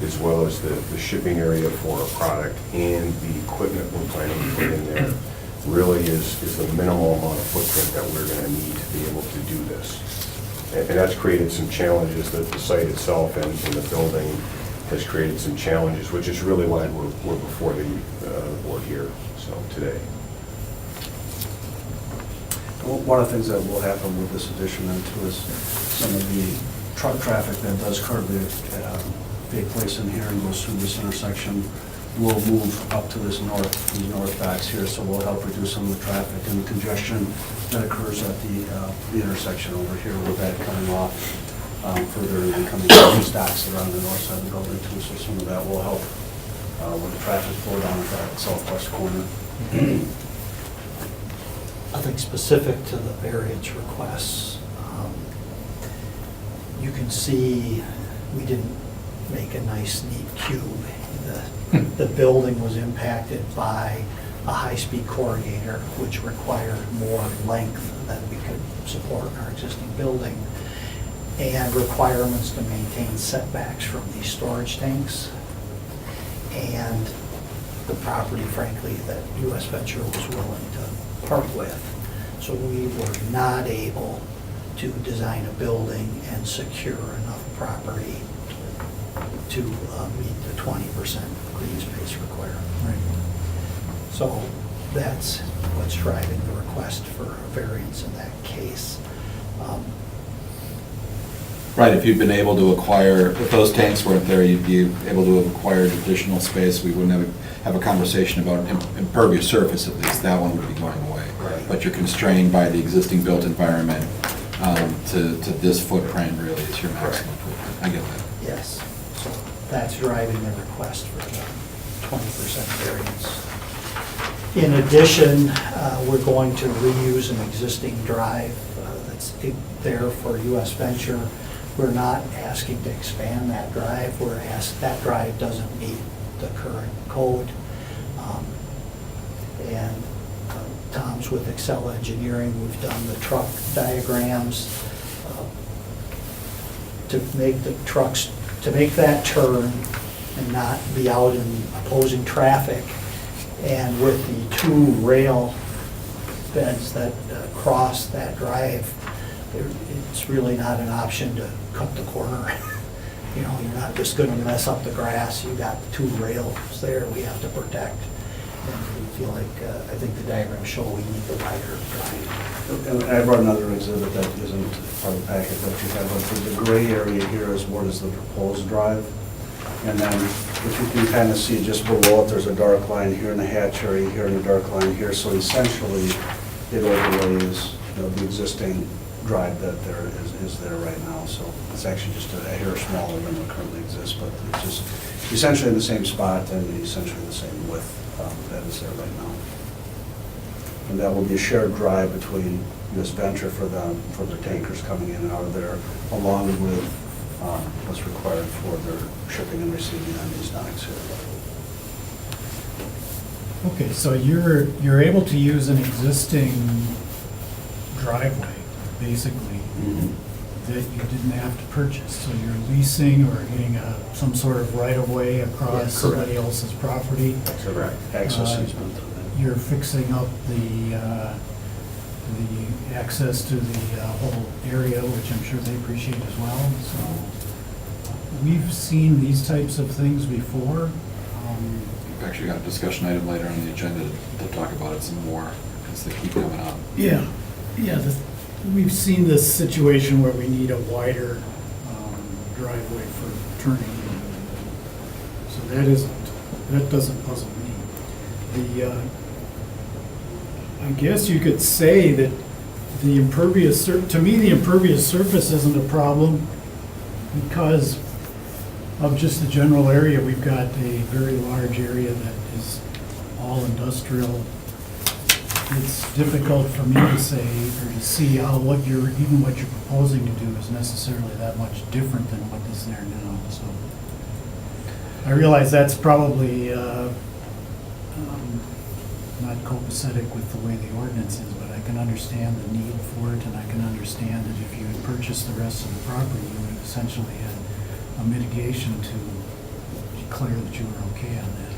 Speaker 10: as well as the shipping area for a product and the equipment we're planning to put in there, really is the minimal amount of footprint that we're going to need to be able to do this. And that's created some challenges, that the site itself and the building has created some challenges, which is really why we're before the board here, so today.
Speaker 11: One of the things that will happen with this addition then too is some of the truck traffic that does currently take place in here and goes through this intersection will move up to these north backs here, so we'll help reduce some of the traffic and the congestion that occurs at the intersection over here with that coming off further and coming down the stacks that are on the north side of the building too, so some of that will help with the traffic flow down at that southwest corner.
Speaker 9: Nothing specific to the variance requests. You can see we didn't make a nice neat cube. The building was impacted by a high-speed corrugator, which required more length than we could support in our existing building, and requirements to maintain setbacks from these storage tanks. And the property, frankly, that US Venture was willing to part with. So we were not able to design a building and secure enough property to meet the 20% green space requirement.
Speaker 2: Right.
Speaker 9: So that's what's driving the request for a variance in that case.
Speaker 3: Right, if you'd been able to acquire, if those tanks weren't there, you'd be able to have acquired additional space. We wouldn't have a conversation about impervious surface at least. That one would be going away.
Speaker 11: Right.
Speaker 3: But you're constrained by the existing built environment to this footprint really is your maximum footprint. I get that.
Speaker 9: Yes, so that's driving the request for the 20% variance. In addition, we're going to reuse an existing drive that's there for US Venture. We're not asking to expand that drive. That drive doesn't meet the current code. And Tom's with Excel Engineering. We've done the truck diagrams to make the trucks, to make that turn and not be out in opposing traffic. And with the 2 rail beds that cross that drive, it's really not an option to cut the corner. You know, you're not just gonna mess up the grass. You got 2 rails there we have to protect. And we feel like, I think the diagrams show we need the wider drive.
Speaker 11: And I brought another exhibit that isn't part of the packet that you have, but the gray area here is what is the proposed drive. And then if you can kind of see just below it, there's a dark line here in the hatch area, here and a dark line here. So essentially, it overlays, you know, the existing drive that there is there right now. So it's actually just a hair smaller than what currently exists, but it's just essentially in the same spot and essentially the same width that is there right now. And that will be a shared drive between US Venture for the tankers coming in and out of there, along with what's required for their shipping and receiving on these docks here.
Speaker 2: Okay, so you're able to use an existing driveway, basically, that you didn't have to purchase. So you're leasing or getting some sort of right-of-way across
Speaker 9: Yes,
Speaker 2: somebody else's property.
Speaker 11: Correct. Access easement.
Speaker 2: You're fixing up the access to the whole area, which I'm sure they appreciate as well. So we've seen these types of things before.
Speaker 3: We've actually got a discussion item later on the agenda to talk about it some more, because they keep coming up.
Speaker 2: Yeah, we've seen this situation where we need a wider driveway for turning. So that doesn't puzzle me. I guess you could say that the impervious, to me, the impervious surface isn't a problem because of just the general area. We've got a very large area that is all industrial. It's difficult for me to say or to see how what you're proposing to do is necessarily that much different than what is there now. So I realize that's probably not copacetic with the way the ordinance is, but I can understand the need for it, and I can understand that if you had purchased the rest of the property, you would have essentially had a mitigation to declare that you were okay on that.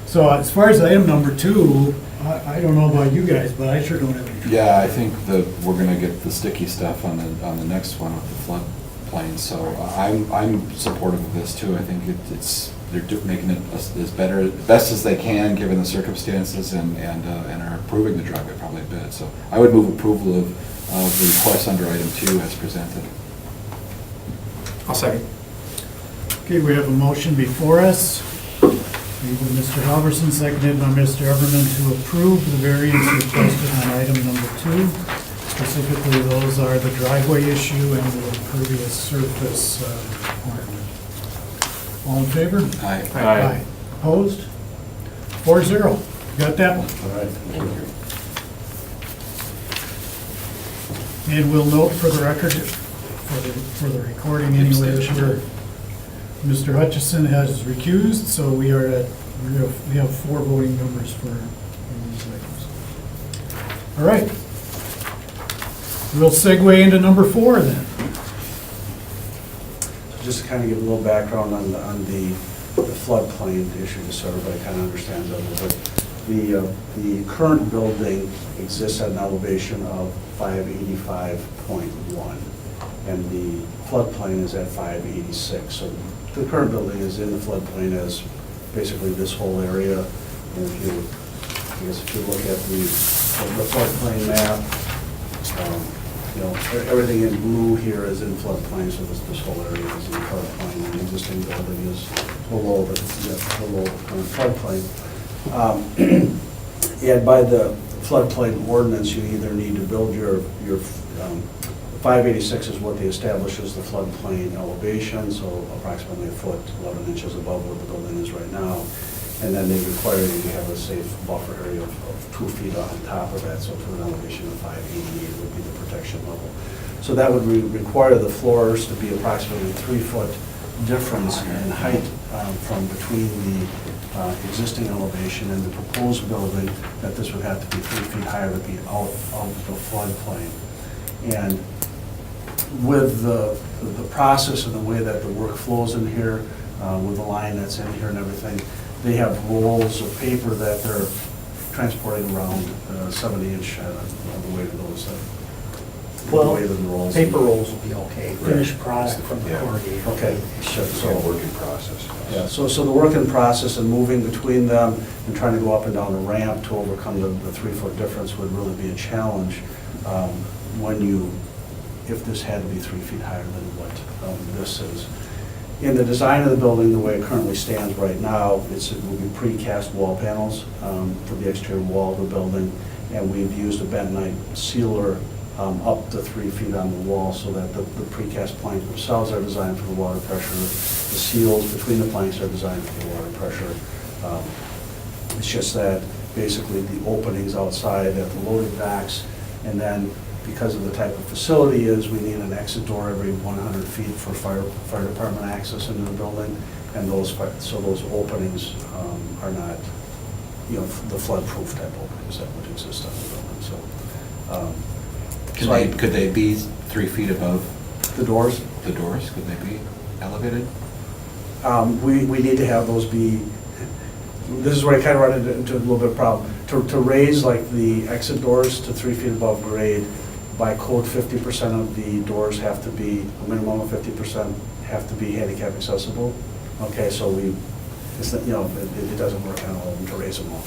Speaker 2: So as far as item number 2, I don't know about you guys, but I sure don't have any.
Speaker 3: Yeah, I think that we're gonna get the sticky stuff on the next one with the floodplain, so I'm supportive of this too. I think they're making it as best as they can, given the circumstances, and are improving the driveway probably a bit. So I would move approval of the request under item 2 as presented.
Speaker 8: I'll second.
Speaker 2: Okay, we have a motion before us. Made by Mr. Halverson, seconded by Mr. Everman to approve the variance requested on item number 2. Specifically, those are the driveway issue and the impervious surface requirement. All in favor?
Speaker 3: Aye.
Speaker 2: Opposed? 4-0. Got that one.
Speaker 11: All right, thank you.
Speaker 2: And we'll note for the record, for the recording anyway, that Mr. Hutchison has recused, so we have 4 voting members for these items. All right. We'll segue into number 4 then.
Speaker 11: So just to kind of give a little background on the floodplain issue, just so everybody kind of understands that a little bit. The current building exists at an elevation of 585.1, and the floodplain is at 586. So the current building is in the floodplain as basically this whole area. And if you look at the floodplain map, you know, everything in blue here is in floodplain, so this whole area is in floodplain, and the existing building is below the current floodplain. And by the floodplain ordinance, you either need to build your 586 is what they establish as the floodplain elevation, so approximately a foot, 11 inches above where the building is right now. And then they require you to have a safe buffer area of 2 feet on top of that, so to an elevation of 588 would be the protection level. So that would require the floors to be approximately 3-foot difference in height from between the existing elevation and the proposed building, that this would have to be 3 feet higher to be out of the floodplain. And with the process and the way that the work flows in here, with the line that's in here and everything, they have rolls of paper that they're transporting around 70-inch the way to those.
Speaker 9: Well,
Speaker 11: the way the rolls.
Speaker 9: paper rolls will be okay. Finished product from the
Speaker 10: Yeah.
Speaker 9: corrugator.
Speaker 11: Okay, sure.
Speaker 10: So
Speaker 11: So,
Speaker 10: work in process.
Speaker 11: yeah, so the work in process and moving between them and trying to go up and down the ramp to overcome the 3-foot difference would really be a challenge if this had to be 3 feet higher than what this is. In the design of the building, the way it currently stands right now, it will be precast wall panels for the exterior wall of the building, and we've used a bentonite sealer up to 3 feet on the wall so that the precast planks themselves are designed for the water pressure. The seals between the planks are designed for the water pressure. It's just that basically the openings outside at the loading docks, and then because of the type of facility is, we need an exit door every 100 feet for fire department access into the building, and those openings are not, you know, the flood-proof type openings that would exist on the building, so.
Speaker 3: Could they be 3 feet above
Speaker 11: The doors,
Speaker 3: the doors? Could they be elevated?
Speaker 11: we need to have those be, this is where I kind of run into a little bit of problem. To raise like the exit doors to 3 feet above grade, by code, 50% of the doors have to be, a minimum of 50% have to be handicap accessible. Okay, so it's not, you know, it doesn't work on all of them to raise them all.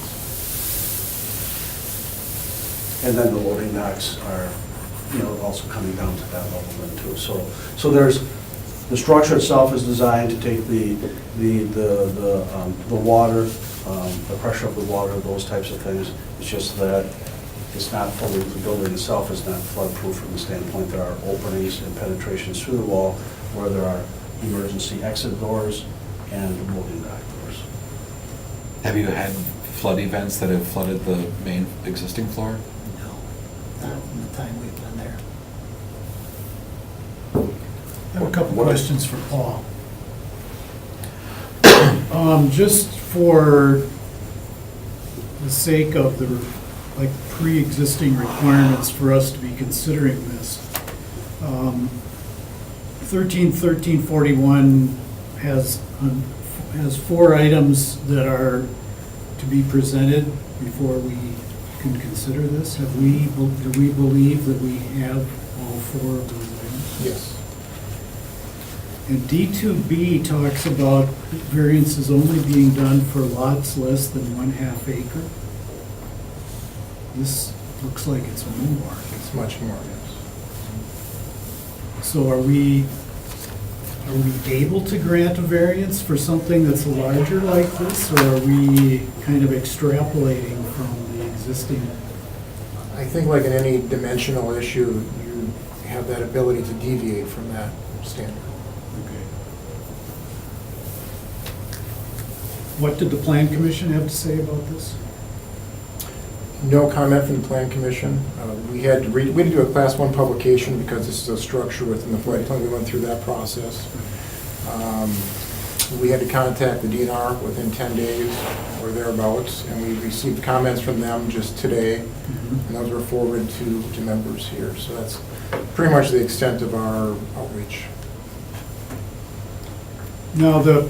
Speaker 11: And then the loading docks are, you know, also coming down to that level then too. So there's, the structure itself is designed to take the water, the pressure of the water, those types of things. It's just that it's not fully, the building itself is not flood-proof from the standpoint there are openings and penetrations through the wall where there are emergency exit doors and loading dock doors.
Speaker 3: Have you had flood events that have flooded the main existing floor?
Speaker 2: No, not in the time we've been there. I have a couple questions for Paul. Just for the sake of the, like, pre-existing requirements for us to be considering this, 1341 has 4 items that are to be presented before we can consider this. Do we believe that we have all 4 of those items?
Speaker 7: Yes.
Speaker 2: And D2B talks about variances only being done for lots less than 1/2 acre. This looks like it's more.
Speaker 7: It's much more, yes.
Speaker 2: So are we able to grant a variance for something that's larger like this, or are we kind of extrapolating from the existing?
Speaker 7: I think like in any dimensional issue, you have that ability to deviate from that standard.
Speaker 2: Okay. What did the Plan Commission have to say about this?
Speaker 7: No comment from the Plan Commission. We had to do a Class 1 publication because this is a structure within the floodplain. We went through that process. We had to contact the DNR within 10 days or thereabouts, and we received comments from them just today, and those were forwarded to members here. So that's pretty much the extent of our outreach.
Speaker 2: Now, at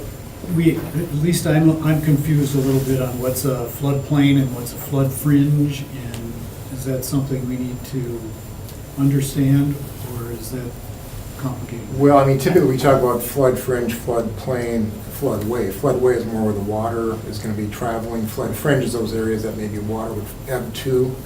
Speaker 2: least I'm confused a little bit on what's a floodplain and what's a flood fringe, and is that something we need to understand, or is that complicated?
Speaker 7: Well, I mean, typically we talk about flood fringe, floodplain, floodway. Floodway is more where the water is going to be traveling. Flood fringe is those areas that maybe water would ebb to.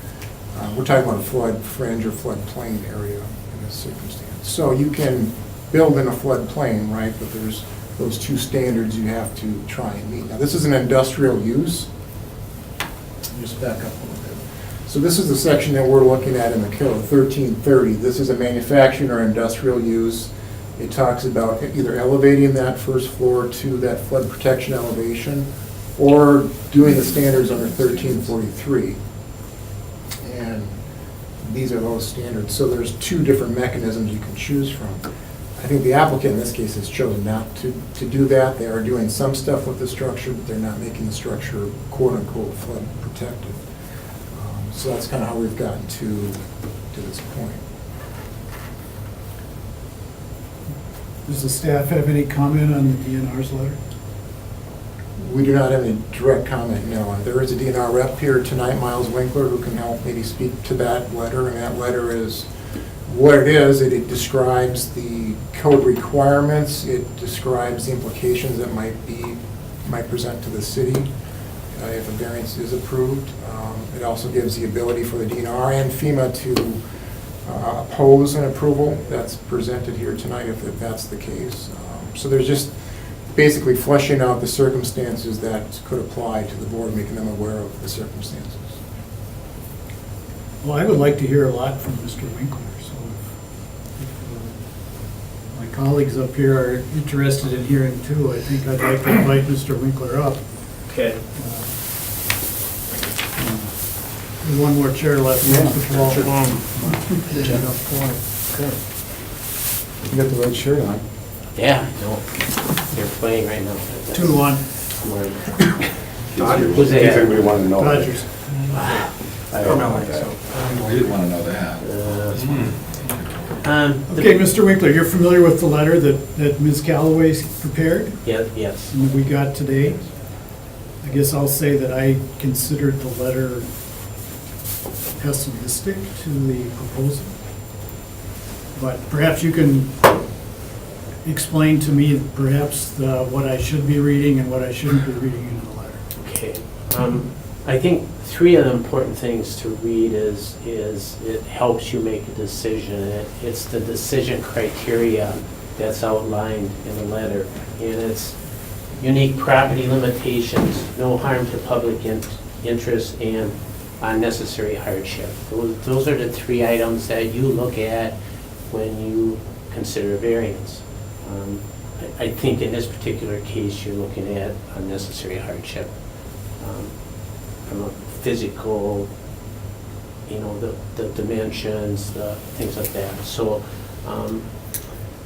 Speaker 7: We're talking about a flood fringe or floodplain area in this circumstance. So you can build in a floodplain, right, but there's those two standards you have to try and meet. Now, this is an industrial use. Just back up a little bit. So this is the section that we're looking at in the code, 1330. This is a manufacturing or industrial use. It talks about either elevating that first floor to that flood protection elevation or doing the standards under 1343. And these are those standards. So there's two different mechanisms you can choose from. I think the applicant in this case has chosen not to do that. They are doing some stuff with the structure, but they're not making the structure quote-unquote flood protected. So that's kind of how we've gotten to this point.
Speaker 2: Does the staff have any comment on the DNR's letter?
Speaker 7: We do not have any direct comment, no. There is a DNR rep here tonight, Miles Winkler, who can help maybe speak to that letter, and that letter is what it is. It describes the code requirements, it describes the implications that might present to the city if a variance is approved. It also gives the ability for the DNR and FEMA to oppose an approval that's presented here tonight if that's the case. So there's just basically fleshing out the circumstances that could apply to the board, making them aware of the circumstances.
Speaker 2: Well, I would like to hear a lot from Mr. Winkler, so if my colleagues up here are interested in hearing too, I think I'd like to invite Mr. Winkler up.
Speaker 4: Okay.
Speaker 2: There's one more chair left. Mr. Paul.
Speaker 7: You got the right shirt on.
Speaker 12: Yeah, I know. They're playing right now.
Speaker 2: 2-1.
Speaker 12: Who's
Speaker 10: If
Speaker 12: that?
Speaker 10: anybody wanted to know.
Speaker 2: Dodgers.
Speaker 3: I didn't want to know that.
Speaker 2: Okay, Mr. Winkler, you're familiar with the letter that Ms. Callaway prepared
Speaker 12: Yes.
Speaker 2: and that we got today? I guess I'll say that I considered the letter pessimistic to the proposal. But perhaps you can explain to me perhaps what I should be reading and what I shouldn't be reading in the letter.
Speaker 12: Okay. I think three of the important things to read is it helps you make a decision. It's the decision criteria that's outlined in the letter. And it's unique property limitations, no harm to public interest, and unnecessary hardship. Those are the three items that you look at when you consider a variance. I think in this particular case, you're looking at unnecessary hardship from a physical, the dimensions, the things like that. So,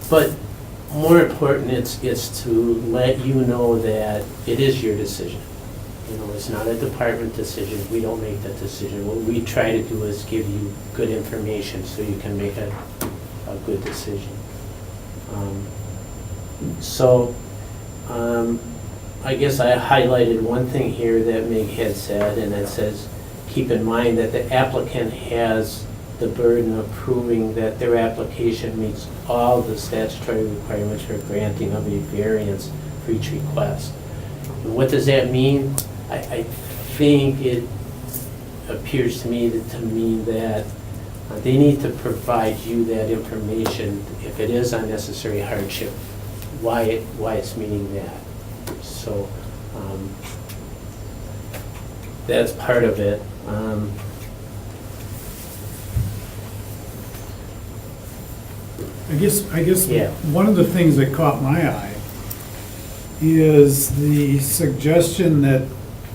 Speaker 12: but more important, it's to let you know that it is your decision. It's not a department decision. We don't make that decision. What we try to do is give you good information so you can make a good decision. I guess I highlighted one thing here that Meg had said, and that says, keep in mind that the applicant has the burden of proving that their application meets all the statutory requirements for granting of a variance for each request. And what does that mean? I think it appears to me to mean that they need to provide you that information, if it is unnecessary hardship, why it's meaning that. So that's part of it.
Speaker 2: I guess
Speaker 12: Yeah.
Speaker 2: one of the things that caught my eye is the suggestion that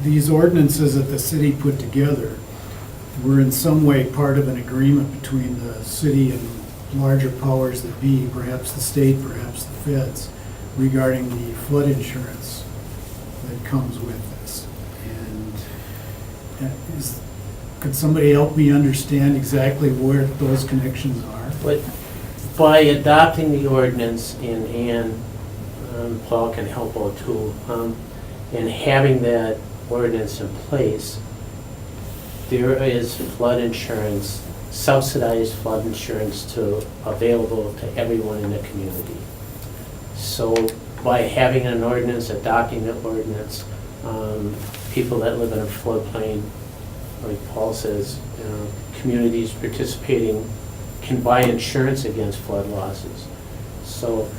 Speaker 2: these ordinances that the city put together were in some way part of an agreement between the city and larger powers that be, perhaps the state, perhaps the feds, regarding the flood insurance that comes with this. And could somebody help me understand exactly where those connections are?
Speaker 12: But by adopting the ordinance, and Paul can help out too, and having that ordinance in place, there is flood insurance, subsidized flood insurance available to everyone in the community. So by having an ordinance, adopting the ordinance, people that live in a floodplain like Paul says, communities participating can buy insurance against flood losses. So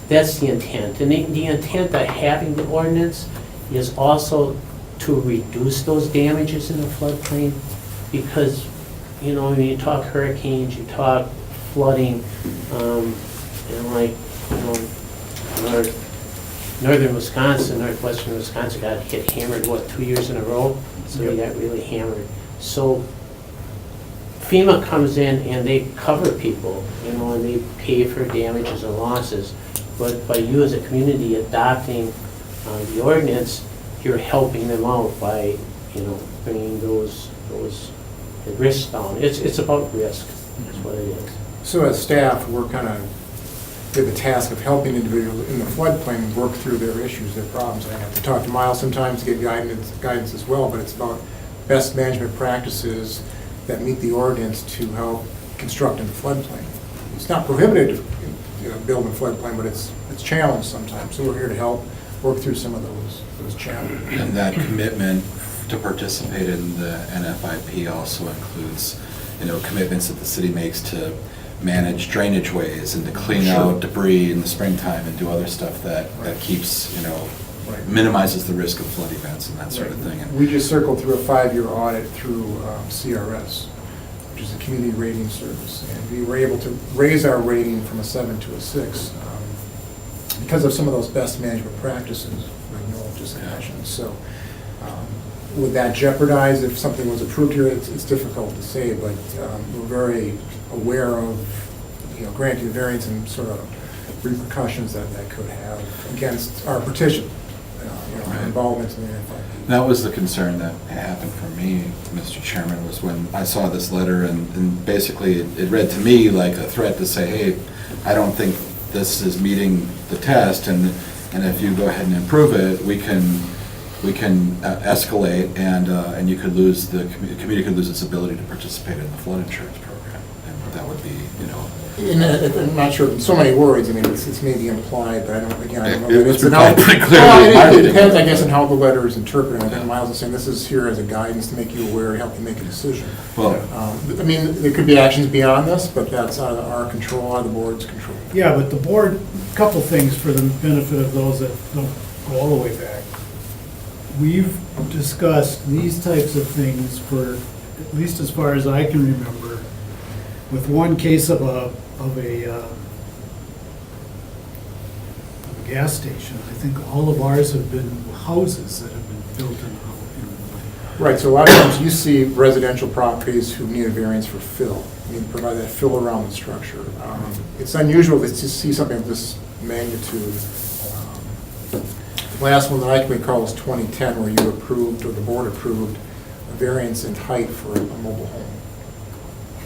Speaker 12: that's the intent. And the intent of having the ordinance is also to reduce those damages in the floodplain, because, when you talk hurricanes, you talk flooding, and like, northern Wisconsin, northwestern Wisconsin got hit hammered, 2 years in a row? So they got really hammered. So FEMA comes in and they cover people, and they pay for damages and losses. But by you as a community adopting the ordinance, you're helping them out by, bringing those risks down. It's about risk, that's what it is.
Speaker 7: So as staff, we're kind of, we have the task of helping individuals in the floodplain work through their issues, their problems. I have to talk to Miles sometimes to get guidance as well, but it's about best management practices that meet the ordinance to help construct in the floodplain. It's not prohibited to build in floodplain, but it's challenged sometimes. So we're here to help work through some of those challenges.
Speaker 3: And that commitment to participate in the NFIP also includes, commitments that the city makes to manage drainage ways and to clean out debris in the springtime and do other stuff that keeps, minimizes the risk of flood events and that sort of thing. And
Speaker 7: we just circled through a 5-year audit through CRS, which is a community rating service, and we were able to raise our rating from a 7 to a 6 because of some of those best management practices like Noel just mentioned. So would that jeopardize if something was approved here? It's difficult to say, but we're very aware of granting the variance and sort of repercussions that could have against our petition, our involvement in the NFIP.
Speaker 3: that was the concern that happened for me, Mr. Chairman, was when I saw this letter and basically it read to me like a threat to say, hey, I don't think this is meeting the test, and if you go ahead and improve it, we can escalate, and you could lose, the community could lose its ability to participate in the flood insurance program, and that would be,
Speaker 7: I'm not sure, so many words, it's maybe implied, but I don't know.
Speaker 3: It was
Speaker 7: It's an
Speaker 3: pretty clearly in my
Speaker 7: Well, it
Speaker 3: reading.
Speaker 7: depends, I guess, on how the letter is interpreted. I think Miles is saying this is here as a guidance to make you aware, help you make a decision.
Speaker 3: Well,
Speaker 7: there could be actions beyond this, but that's out of our control, out of the board's control.
Speaker 2: Yeah, but the board, a couple things for the benefit of those that don't go all the way back. We've discussed these types of things for, at least as far as I can remember, with one case of a gas station. I think all of ours have been houses that have been built in.
Speaker 7: Right, so a lot of times you see residential properties who need a variance for fill. You need to provide that fill around the structure. It's unusual to see something of this magnitude. The last one that I can recall was 2010, where you approved, or the board approved, a variance in height for a mobile home.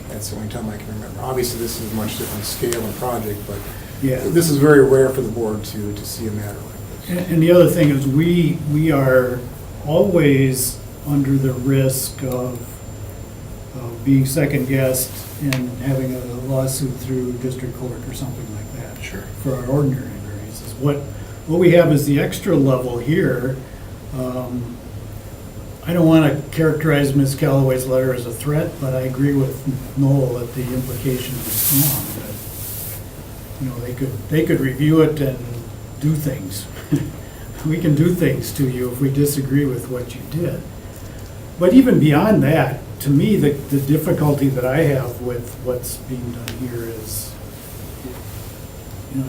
Speaker 7: That's the only time I can remember. Obviously, this is a much different scale and project, but
Speaker 2: Yeah.
Speaker 7: this is very rare for the board to see a matter like this.
Speaker 2: And the other thing is, we are always under the risk of being second-guessed and having a lawsuit through district court or something like that.
Speaker 3: Sure.
Speaker 2: For our ordinary variances. What we have is the extra level here. I don't want to characterize Ms. Callaway's letter as a threat, but I agree with Noel that the implication is strong. That, they could review it and do things. We can do things to you if we disagree with what you did. But even beyond that, to me, the difficulty that I have with what's being done here is,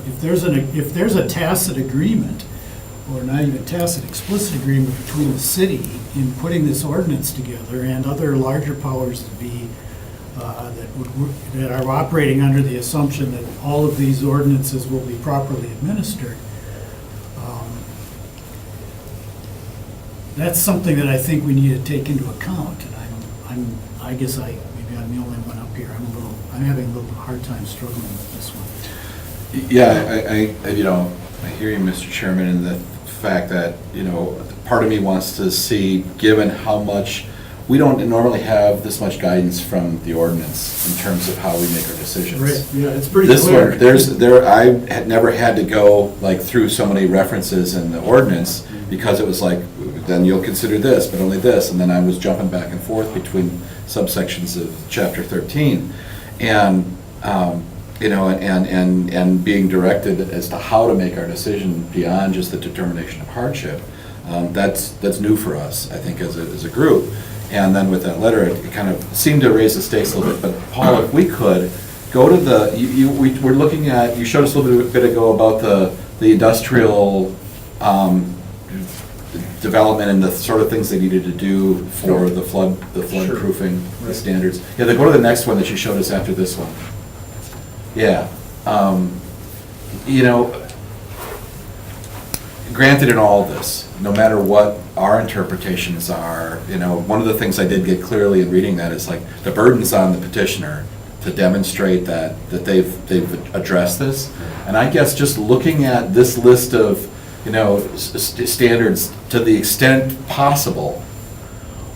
Speaker 2: if there's a tacit agreement, or not even tacit, explicit agreement between the city in putting this ordinance together and other larger powers to be that are operating under the assumption that all of these ordinances will be properly administered. That's something that I think we need to take into account, and I guess maybe I'm the only one up here. I'm having a little hard time struggling with this one.
Speaker 3: yeah, I hear you, Mr. Chairman, in the fact that, part of me wants to see, given how much, we don't normally have this much guidance from the ordinance in terms of how we make our decisions.
Speaker 2: Right, yeah, it's pretty
Speaker 3: This
Speaker 2: clear.
Speaker 3: one, I had never had to go through so many references in the ordinance, because it was like, then you'll consider this, but only this, and then I was jumping back and forth between subsections of chapter 13. And, you know, and being directed as to how to make our decision beyond just the determination of hardship. That's new for us, I think, as a group. And then with that letter, it kind of seemed to raise the stakes a little bit. But Paul, if we could, go to the, we're looking at, you showed us a little bit ago about the industrial development and the sort of things they needed to do for the floodproofing, the standards. Yeah, then go to the next one that you showed us after this one. Yeah. You know, granted in all this, no matter what our interpretations are, you know, one of the things I did get clearly in reading that is like the burden's on the petitioner to demonstrate that they've addressed this. And I guess just looking at this list of, you know, standards to the extent possible,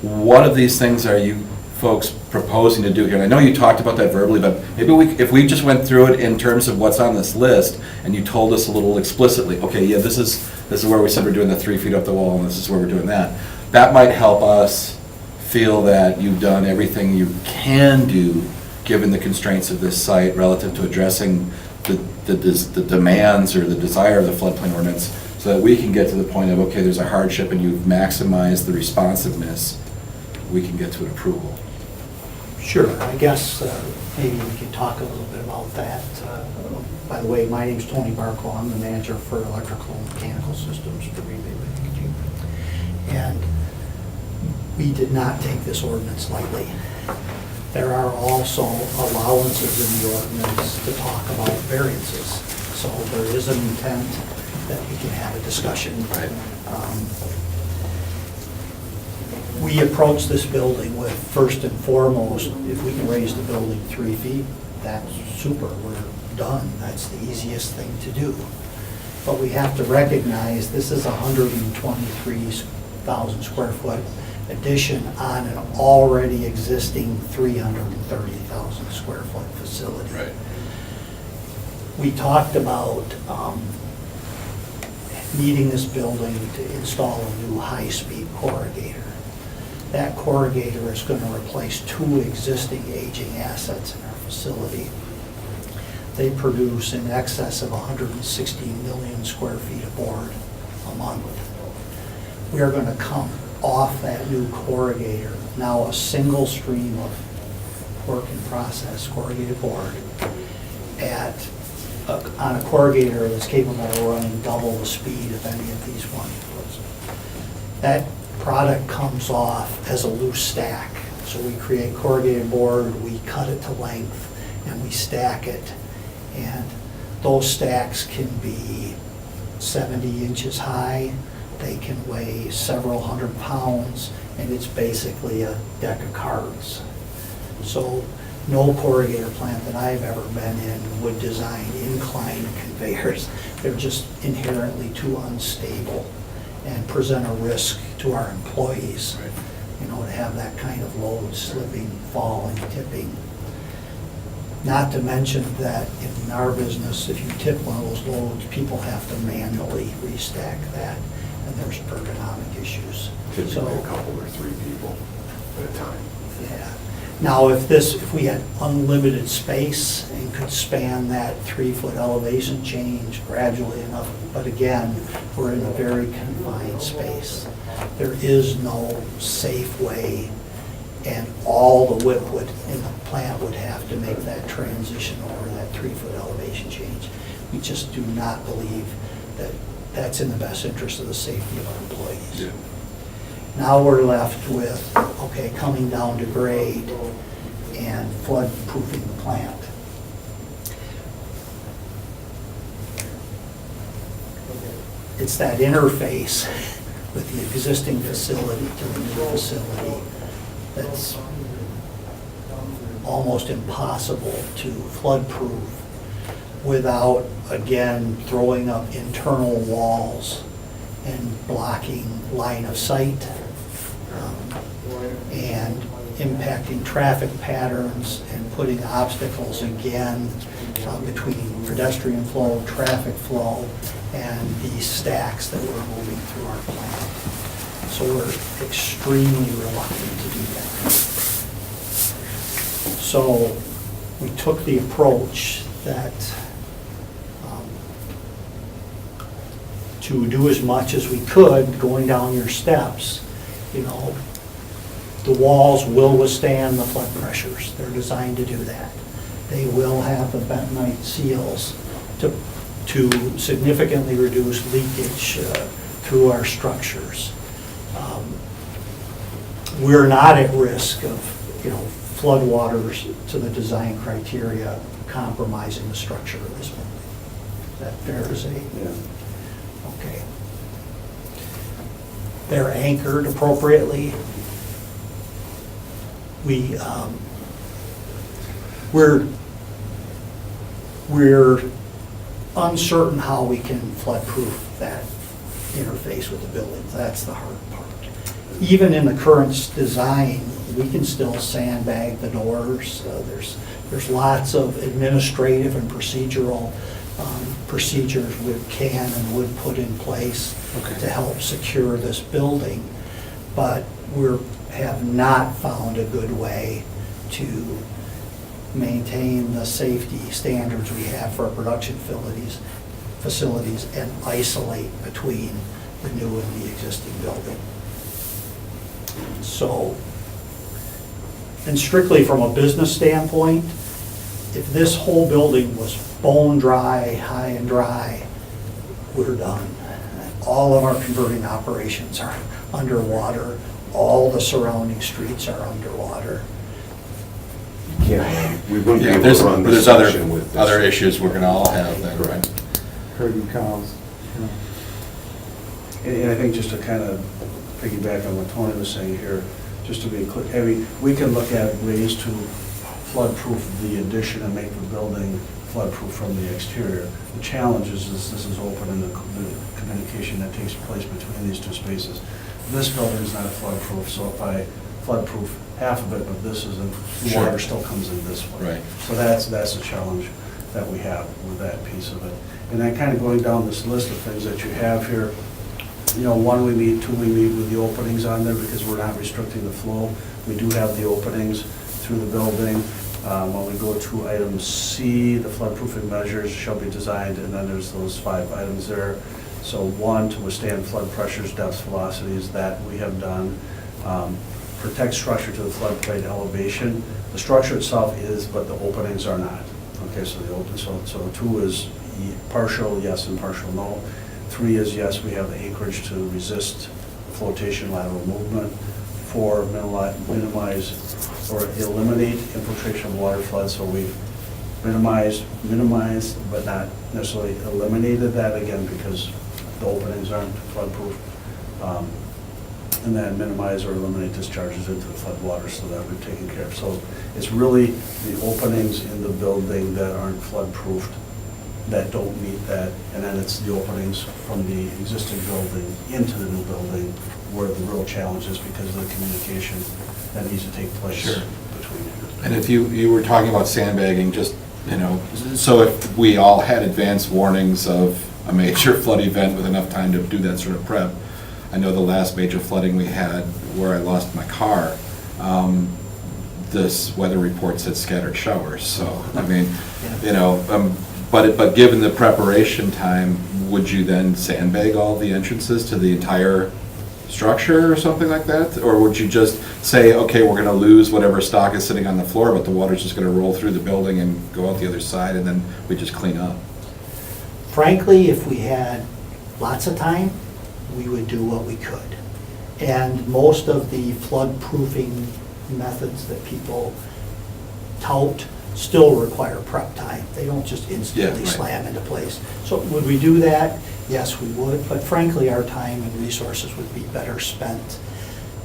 Speaker 3: what of these things are you folks proposing to do here? And I know you talked about that verbally, but maybe if we just went through it in terms of what's on this list, and you told us a little explicitly, okay, yeah, this is where we said we're doing the 3 feet up the wall, and this is where we're doing that. That might help us feel that you've done everything you can do, given the constraints of this site relative to addressing the demands or the desire of the floodplain ordinance, so that we can get to the point of, okay, there's a hardship and you've maximized the responsiveness, we can get to an approval.
Speaker 9: Sure, I guess maybe we could talk a little bit about that. By the way, my name's Tony Barco. I'm the manager for electrical and mechanical systems for Green Bay Packaging. And we did not take this ordinance lightly. There are also allowances in the ordinance to talk about variances. So there is an intent that we can have a discussion.
Speaker 3: Right.
Speaker 9: We approach this building with, first and foremost, if we can raise the building 3 feet, that's super, we're done. That's the easiest thing to do. But we have to recognize this is a 123,000 square foot addition on an already existing 330,000 square foot facility.
Speaker 3: Right.
Speaker 9: We talked about needing this building to install a new high-speed corrugator. That corrugator is going to replace 2 existing aging assets in our facility. They produce in excess of 160 million square feet of board a month. We are going to come off that new corrugator, now a single stream of work in process corrugated board on a corrugator that's capable of running double the speed of any of these ones. That product comes off as a loose stack. So we create corrugated board, we cut it to length, and we stack it. And those stacks can be 70 inches high, they can weigh several hundred pounds, and it's basically a deck of cards. So no corrugator plant that I've ever been in would design inclined conveyors. They're just inherently too unstable and present a risk to our employees, you know, to have that kind of load slipping, falling, tipping. Not to mention that in our business, if you tip one of those loads, people have to manually restack that, and there's ergonomic issues.
Speaker 10: Typically a couple or 3 people at a time.
Speaker 9: Yeah. Now, if we had unlimited space and could span that 3-foot elevation change gradually enough, but again, we're in a very confined space. There is no safe way, and all the WIP in the plant would have to make that transition over that 3-foot elevation change. We just do not believe that that's in the best interest of the safety of our employees.
Speaker 3: Yeah.
Speaker 9: Now we're left with, okay, coming down to grade and flood proofing the plant. It's that interface with the existing facility to the new facility that's almost impossible to flood proof without, again, throwing up internal walls and blocking line of sight, and impacting traffic patterns and putting obstacles again between pedestrian flow, traffic flow, and these stacks that we're moving through our plant. So we're extremely reluctant to do that. So we took the approach that to do as much as we could going down your steps, you know, the walls will withstand the flood pressures. They're designed to do that. They will have the bentonite seals to significantly reduce leakage through our structures. We're not at risk of, you know, floodwaters to the design criteria compromising the structure of this building. Is that fair to say?
Speaker 11: Yeah.
Speaker 9: Okay. They're anchored appropriately. We're uncertain how we can flood-proof that interface with the buildings. That's the hard part. Even in the current design, we can still sandbag the doors. There's lots of administrative and procedural procedures we can and would put in place to help secure this building, but we have not found a good way to maintain the safety standards we have for our production facilities and isolate between the new and the existing building. So, and strictly from a business standpoint, if this whole building was bone dry, high and dry, we're done. All of our converting operations are underwater. All the surrounding streets are underwater.
Speaker 10: We wouldn't be
Speaker 3: Yeah,
Speaker 10: able
Speaker 3: there's,
Speaker 10: to run
Speaker 3: but
Speaker 10: this
Speaker 3: there's
Speaker 10: section with this.
Speaker 3: other issues we're gonna all have then, right?
Speaker 11: Herding cows. And I think just to kind of piggyback on what Tony was saying here, just to be clear, I mean, we can look at ways to flood-proof the addition and make the building flood-proof from the exterior. The challenge is this is open and the communication that takes place between these two spaces. This building is not flood-proof, so if I flood-proof half of it, but this isn't, the
Speaker 3: Sure.
Speaker 11: water still comes in this way.
Speaker 3: Right.
Speaker 11: So that's a challenge that we have with that piece of it. And then kind of going down this list of things that you have here, you know, 1 we meet, 2 we meet with the openings on there because we're not restricting the flow. We do have the openings through the building. When we go to item C, the floodproofing measures shall be designed, and then there's those 5 items there. So 1, to withstand flood pressures, depths, velocities, that we have done. Protect structure to the floodplain elevation. The structure itself is, but the openings are not. Okay, so the open, so 2 is partial yes and partial no. 3 is yes, we have acreage to resist flotation lateral movement. 4, minimize or eliminate infiltration of water flood. So we've minimized, but not necessarily eliminated that again because the openings aren't flood-proof. And then minimize or eliminate discharges into the floodwater so that we've taken care of. So it's really the openings in the building that aren't flood-proofed that don't meet that, and then it's the openings from the existing building into the new building where the real challenge is because of the communication that needs to take place
Speaker 3: Sure.
Speaker 11: between.
Speaker 3: And if you were talking about sandbagging, just, you know, so if we all had advance warnings of a major flood event with enough time to do that sort of prep, I know the last major flooding we had where I lost my car, this weather report said scattered showers, so, I mean, you know, but given the preparation time, would you then sandbag all the entrances to the entire structure or something like that? Or would you just say, okay, we're gonna lose whatever stock is sitting on the floor, but the water's just gonna roll through the building and go out the other side, and then we just clean up?
Speaker 9: Frankly, if we had lots of time, we would do what we could. And most of the flood-proofing methods that people tout still require prep time. They don't just instantly
Speaker 3: Yeah, right.
Speaker 9: slam into place. So would we do that? Yes, we would, but frankly, our time and resources would be better spent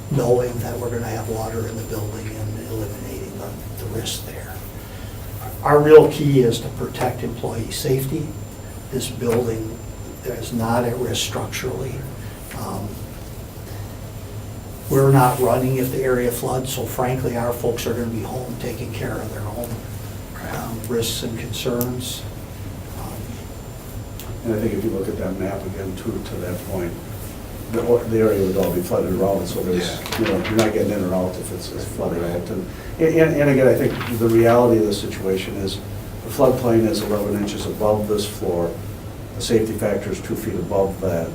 Speaker 9: knowing that we're gonna have water in the building and eliminating the risk there. Our real key is to protect employee safety. This building is not at risk structurally. We're not running if the area floods, so frankly, our folks are gonna be home taking care of their own risks and concerns.
Speaker 11: And I think if you look at that map again, too, to that point, the area would all be flooded around, so there's, you know, you're not getting in or out if it's flooded out. And again, I think the reality of the situation is the floodplain is 11 inches above this floor. The safety factor is 2 feet above that.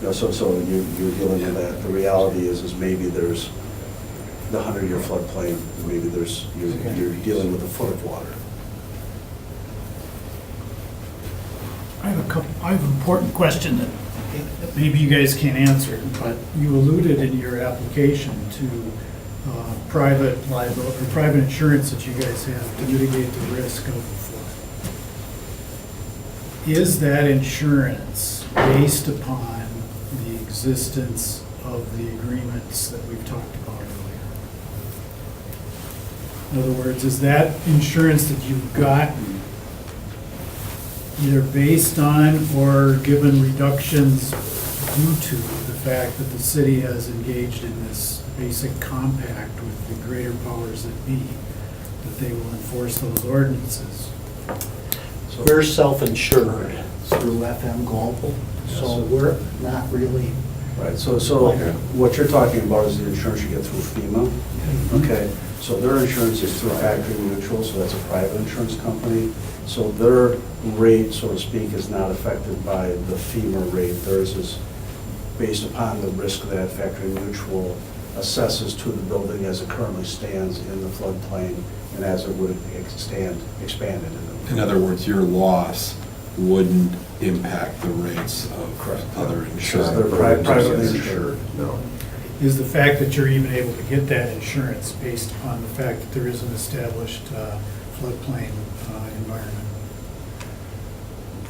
Speaker 11: You know, so you're dealing with that. The reality is maybe there's the 100-year floodplain, maybe you're dealing with a foot of water.
Speaker 2: I have an important question that maybe you guys can't answer, but you alluded in your application to private liability, or private insurance that you guys have to mitigate the risk of a flood. Is that insurance based upon the existence of the agreements that we've talked about earlier? In other words, is that insurance that you've gotten either based on or given reductions due to the fact that the city has engaged in this basic compact with the greater powers that be, that they will enforce those ordinances?
Speaker 9: We're self-insured through FM Global, so we're not really.
Speaker 11: Right, so what you're talking about is the insurance you get through FEMA. Okay, so their insurance is through Factory Mutual, so that's a private insurance company. So their rate, so to speak, is not affected by the FEMA rate. Theirs is based upon the risk that Factory Mutual assesses to the building as it currently stands in the floodplain and as it would expanded in the.
Speaker 3: In other words, your loss wouldn't impact the rates of other
Speaker 11: Because
Speaker 3: insurance.
Speaker 11: they're privately insured.
Speaker 3: No.
Speaker 2: Is the fact that you're even able to get that insurance based upon the fact that there is an established floodplain environment?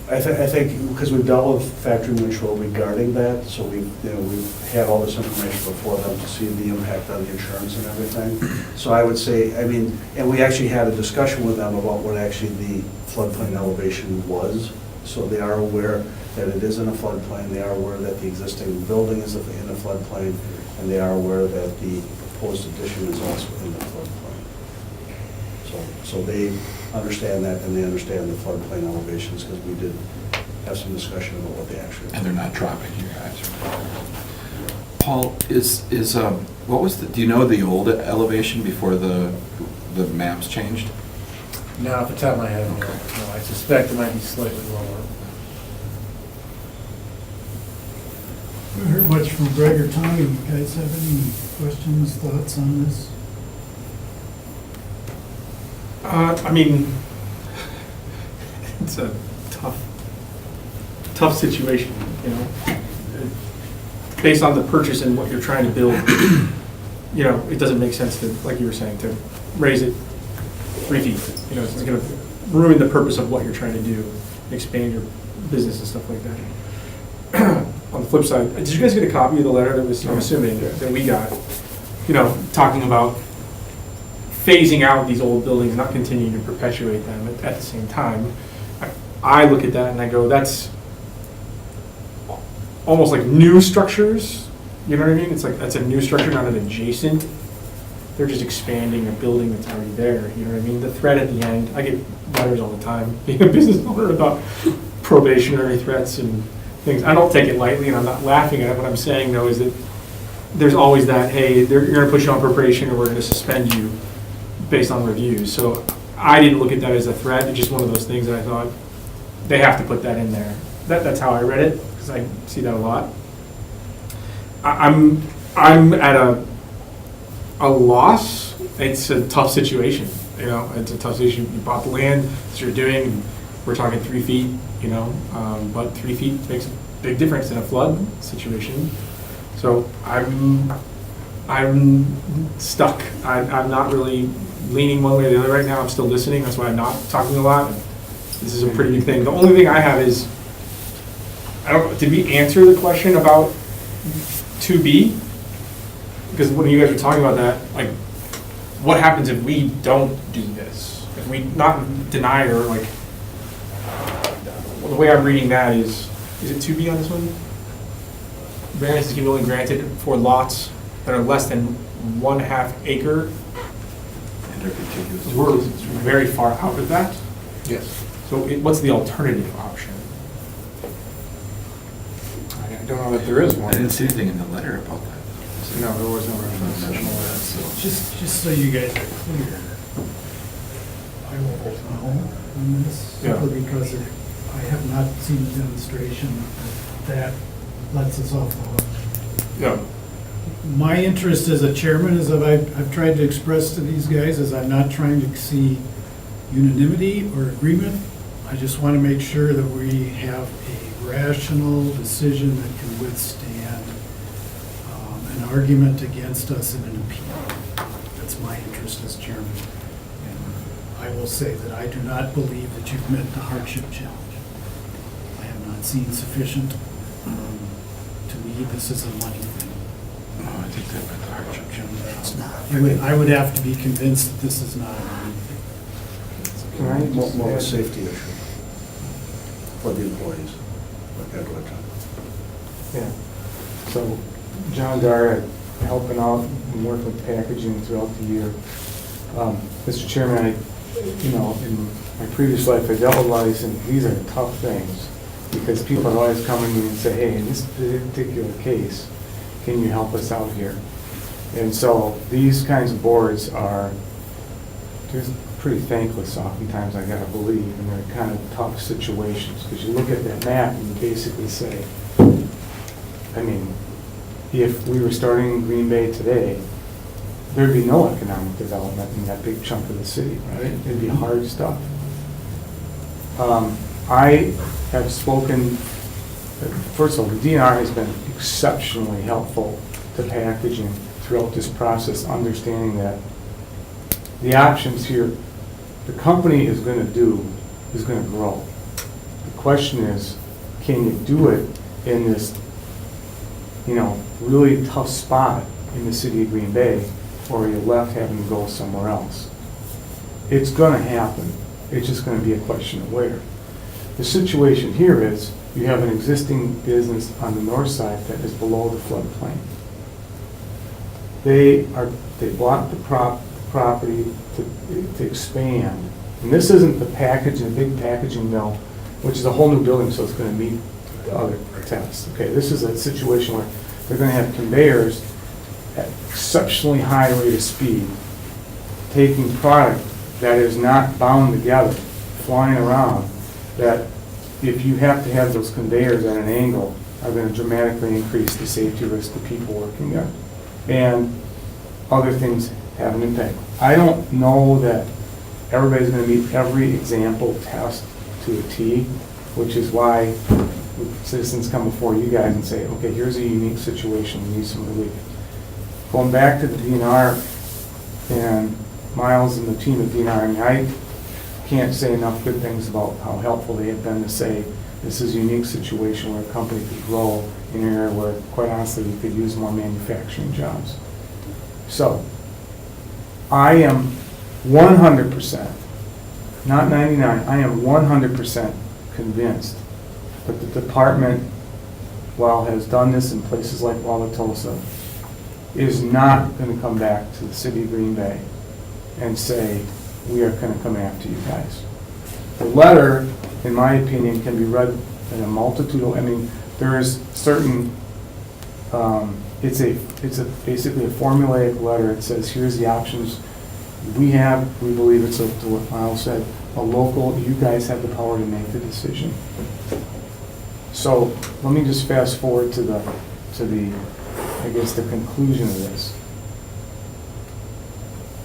Speaker 11: I think, because we've dealt with Factory Mutual regarding that, so we've had all this information before them to see the impact on the insurance and everything. So I would say, I mean, and we actually had a discussion with them about what actually the floodplain elevation was. So they are aware that it is in a floodplain, they are aware that the existing building is in a floodplain, and they are aware that the proposed addition is also in the floodplain. So they understand that, and they understand the floodplain elevations, because we did have some discussion about what they actually.
Speaker 3: And they're not dropping you guys. Paul, what was do you know the old elevation before the maps changed?
Speaker 7: No, off the top of my head, no, I suspect it might be slightly lower.
Speaker 2: We heard much from Greg or Tommy. You guys have any questions, thoughts on this?
Speaker 8: I mean, it's a tough situation, you know. Based on the purchase and what you're trying to build, you know, it doesn't make sense to, like you were saying, to raise it 3 feet. You know, it's going to ruin the purpose of what you're trying to do, expand your business and stuff like that. On the flip side, did you guys get a copy of the letter that was, I'm assuming, that we got, you know, talking about phasing out these old buildings, not continuing to perpetuate them at the same time? I look at that and I go, that's almost like new structures, you know what I mean? It's like, that's a new structure, not an adjacent. They're just expanding a building that's already there, you know what I mean? The threat at the end, I get letters all the time, being a business owner, about probationary threats and things. I don't take it lightly, and I'm not laughing at it. What I'm saying, though, is that there's always that, hey, you're going to put you on probation, or we're going to suspend you based on reviews. So I didn't look at that as a threat. It's just one of those things that I thought, they have to put that in there. That's how I read it, because I see that a lot. I'm at a loss. It's a tough situation, you know. It's a tough situation. You bought the land, that's what you're doing. We're talking 3 feet, you know, but 3 feet makes a big difference in a flood situation. So I'm stuck. I'm not really leaning one way or the other right now. I'm still listening. That's why I'm not talking a lot. This is a pretty big thing. The only thing I have is, did we answer the question about 2B? Because when you guys were talking about that, like, what happens if we don't do this? If we not deny or, like, well, the way I'm reading that is it 2B on this one? Variances can be only granted for lots that are less than 1/2 acre.
Speaker 3: And they're contiguous.
Speaker 8: We're very far out of that.
Speaker 7: Yes.
Speaker 8: So what's the alternative option?
Speaker 7: don't know that there is one.
Speaker 3: I didn't see anything in the letter about that.
Speaker 7: No, there was no reference.
Speaker 2: Just so you guys are clear, I will vote no on this, simply because I have not seen a demonstration that lets us off the hook.
Speaker 8: Yeah.
Speaker 2: My interest as a chairman is that I've tried to express to these guys is I'm not trying to see unanimity or agreement. I just want to make sure that we have a rational decision that can withstand an argument against us in an appeal. That's my interest as chairman. And I will say that I do not believe that you've met the hardship challenge. I have not seen sufficient. To me, this is a money thing.
Speaker 3: Oh, I think that meant the hardship challenge.
Speaker 2: It's not. I would have to be convinced that this is not a money thing.
Speaker 11: Can I more of a safety issue for the employees at one time.
Speaker 13: Yeah. So John Dara, helping out and working with packaging throughout the year. Mr. Chairman, in my previous life, I dealt with lice, and these are tough things because people are always coming to me and say, hey, in this particular case, can you help us out here? And so these kinds of boards are just pretty thankless oftentimes, I gotta believe, and they're kind of tough situations, because you look at that map and you basically say, I mean, if we were starting in Green Bay today, there'd be no economic development in that big chunk of the city, right? It'd be hard stuff. I have spoken, first of all, the DNR has been exceptionally helpful to packaging throughout this process, understanding that the options here, the company is going to grow. The question is, can you do it in this, really tough spot in the city of Green Bay, or are you left having to go somewhere else? It's going to happen. It's just going to be a question of where. The situation here is you have an existing business on the north side that is below the floodplain. They bought the property to expand. And this isn't the big packaging mill, which is a whole new building, so it's going to meet the other tests. Okay, this is a situation where they're going to have conveyors at exceptionally high rate of speed, taking product that is not bound together, flying around, that if you have to have those conveyors at an angle, are going to dramatically increase the safety risk to people working there. And other things have an impact. I don't know that everybody's going to meet every example test to a T, which is why citizens come before you guys and say, okay, here's a unique situation, we need some relief. Going back to the DNR and Miles and the team at DNR, I mean, I can't say enough good things about how helpful they have been to say this is a unique situation where a company could grow in an area where, quite honestly, we could use more manufacturing jobs. So, I am 100%, not 99, I am 100% convinced that the department, while has done this in places like Wauwatosa, is not going to come back to the city of Green Bay and say, we are going to come after you guys. The letter, in my opinion, can be read in a multitude of, there is certain, it's basically a formulaic letter. It says, here's the options we have. We believe it's up to what Miles said, a local, you guys have the power to make the decision. So let me just fast forward to the I guess the conclusion of this.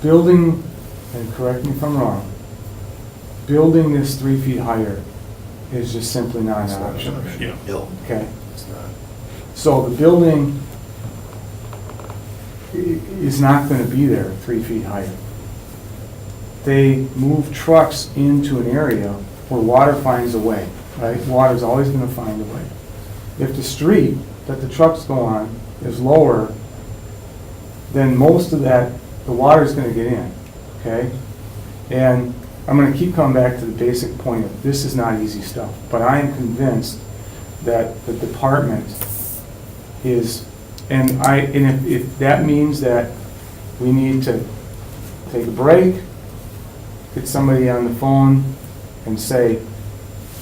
Speaker 13: Building, and correct me if I'm wrong, building this 3 feet higher is just simply not an option.
Speaker 8: Yeah.
Speaker 11: It's
Speaker 2: Oh,
Speaker 11: not.
Speaker 13: So the building is not going to be there 3 feet higher. They move trucks into an area where water finds a way, right? Water's always going to find a way. If the street that the trucks go on is lower, then most of that, the water's going to get in, okay? And I'm going to keep coming back to the basic point of this is not easy stuff, but I am convinced that the department is, and if that means that we need to take a break, get somebody on the phone and say,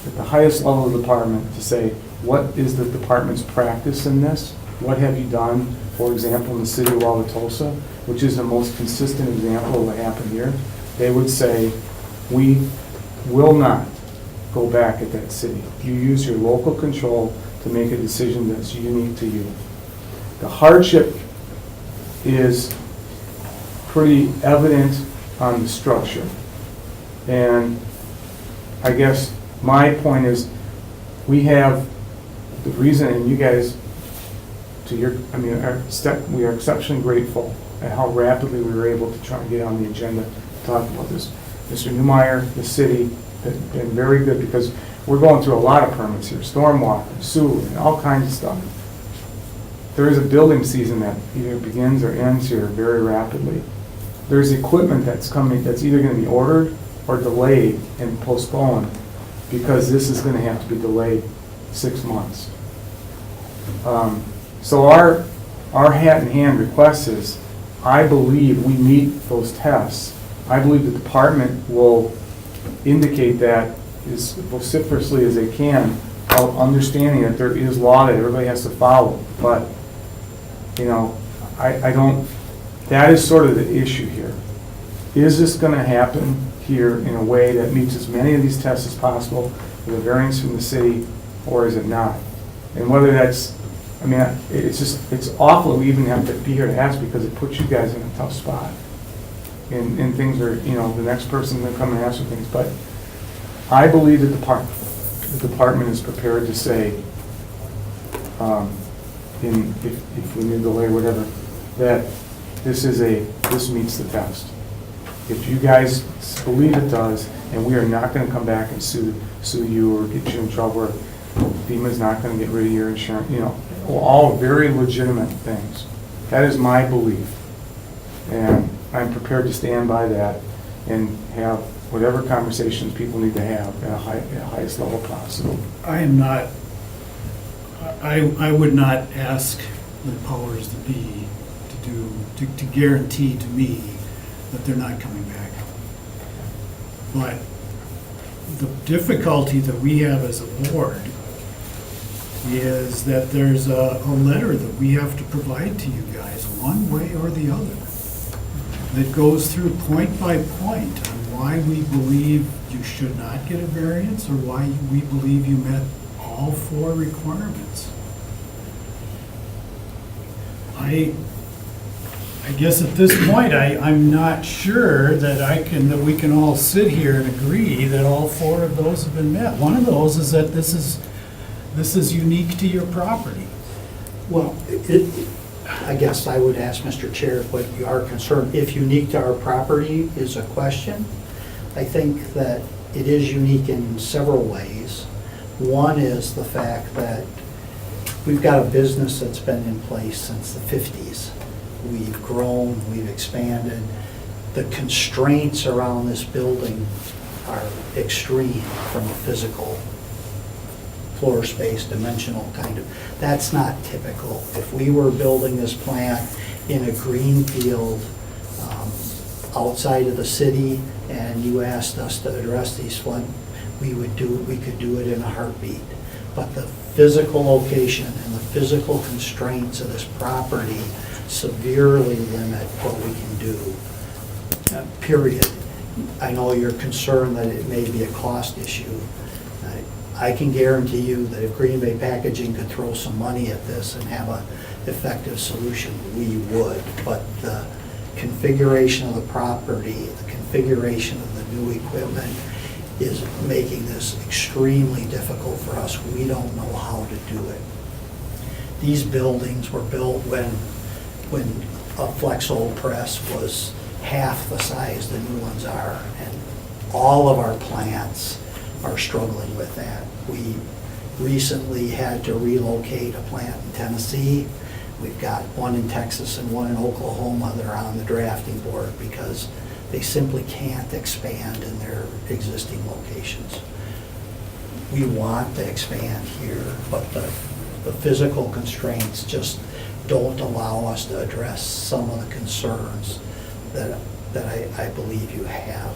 Speaker 13: at the highest level of the department, to say, what is the department's practice in this? What have you done, for example, in the city of Wauwatosa, which is the most consistent example of what happened here? They would say, we will not go back at that city. You use your local control to make a decision that's unique to you. The hardship is pretty evident on the structure. And I guess my point is, we have the reason, and you guys, we are exceptionally grateful at how rapidly we were able to try and get on the agenda to talk about this. Mr. Newmeyer, the city, have been very good, because we're going through a lot of permits here, stormwater, sewer, and all kinds of stuff. There is a building season that either begins or ends here very rapidly. There's equipment that's coming that's either going to be ordered or delayed and postponed, because this is going to have to be delayed 6 months. So our hat-in-hand request is, I believe we meet those tests. I believe the department will indicate that as vociferously as they can, while understanding that there is law that everybody has to follow. But, you know, I don't, that is sort of the issue here. Is this going to happen here in a way that meets as many of these tests as possible with a variance from the city, or is it not? And whether that's, I mean, it's awful we even have to be here to ask, because it puts you guys in a tough spot. And things are, you know, the next person will come and ask for things. But I believe that the department is prepared to say, if we need to delay or whatever, that this meets the test. If you guys believe it does, and we are not going to come back and sue you or get you in trouble, or FEMA's not going to get rid of your insurance, you know, all very legitimate things. That is my belief. And I'm prepared to stand by that and have whatever conversations people need to have at the highest level possible.
Speaker 2: I am not, I would not ask the powers that be to guarantee to me that they're not coming back. But the difficulty that we have as a board is that there's a letter that we have to provide to you guys, one way or the other, that goes through point by point on why we believe you should not get a variance, or why we believe you met all 4 requirements. I guess at this point, I'm not sure that we can all sit here and agree that all 4 of those have been met. One of those is that this is unique to your property.
Speaker 11: Well, I guess I would ask Mr. Chair what you are concerned, if unique to our property is a question. I think that it is unique in several ways. One is the fact that we've got a business that's been in place since the 50s. We've grown, we've expanded. The constraints around this building are extreme from a physical floor space, dimensional kind of. That's not typical. If we were building this plant in a green field outside of the city, and you asked us to address these flood, we could do it in a heartbeat. But the physical location and the physical constraints of this property severely limit what we can do, period. I know you're concerned that it may be a cost issue. I can guarantee you that if Green Bay Packaging could throw some money at this and have an effective solution, we would. But the configuration of the property, the configuration of the new equipment is making this extremely difficult for us. We don't know how to do it. These buildings were built when a Flexol press was half the size the new ones are, and all of our plants are struggling with that. We recently had to relocate a plant in Tennessee. We've got one in Texas and one in Oklahoma that are on the drafting board because they simply can't expand in their existing locations. We want to expand here, but the physical constraints just don't allow us to address some of the concerns that I believe you have.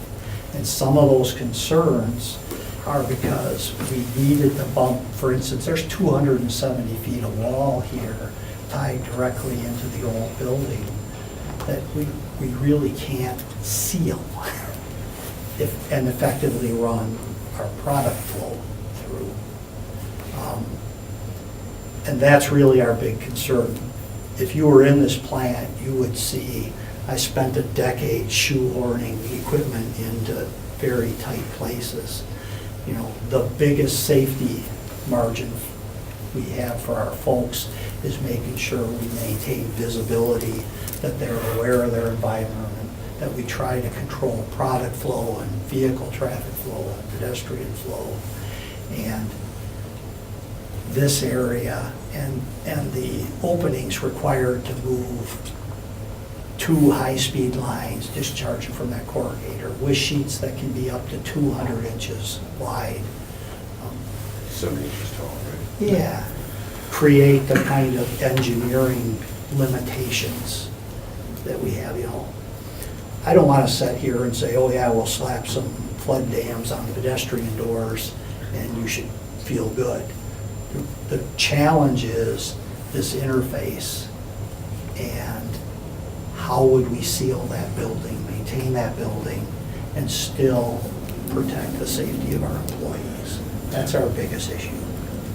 Speaker 11: And some of those concerns
Speaker 9: are because we needed to bump, for instance, there's 270 feet of wall here tied directly into the old building that we really can't seal and effectively run our product flow through. And that's really our big concern. If you were in this plant, you would see, I spent a decade shoehorning equipment into very tight places. You know, the biggest safety margin we have for our folks is making sure we maintain visibility, that they're aware of their environment, that we try to control product flow and vehicle traffic flow and pedestrian flow. And this area and the openings required to move 2 high-speed lines discharging from that corrugator with sheets that can be up to 200 inches wide.
Speaker 10: 70 inches tall, right?
Speaker 9: Yeah, create the kind of engineering limitations that we have, you know. I don't want to sit here and say, oh yeah, we'll slap some flood dams on the pedestrian doors and you should feel good. The challenge is this interface and how would we seal that building, maintain that building, and still protect the safety of our employees. That's our biggest issue.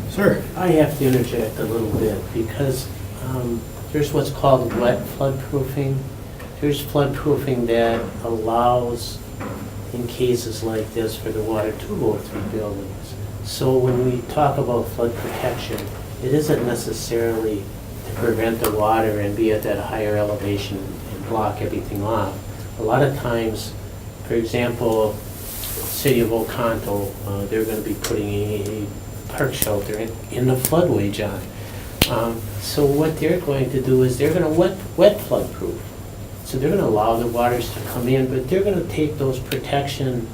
Speaker 2: Sir?
Speaker 12: I have to interject a little bit because there's what's called wet floodproofing. There's floodproofing that allows, in cases like this, for the water to go through buildings. So when we talk about flood protection, it isn't necessarily to prevent the water and be at that higher elevation and block everything off. A lot of times, for example, City of Oconto, they're going to be putting a park shelter in the floodway, John. So what they're going to do is they're going to wet floodproof. So they're going to allow the waters to come in, but they're going to take those protection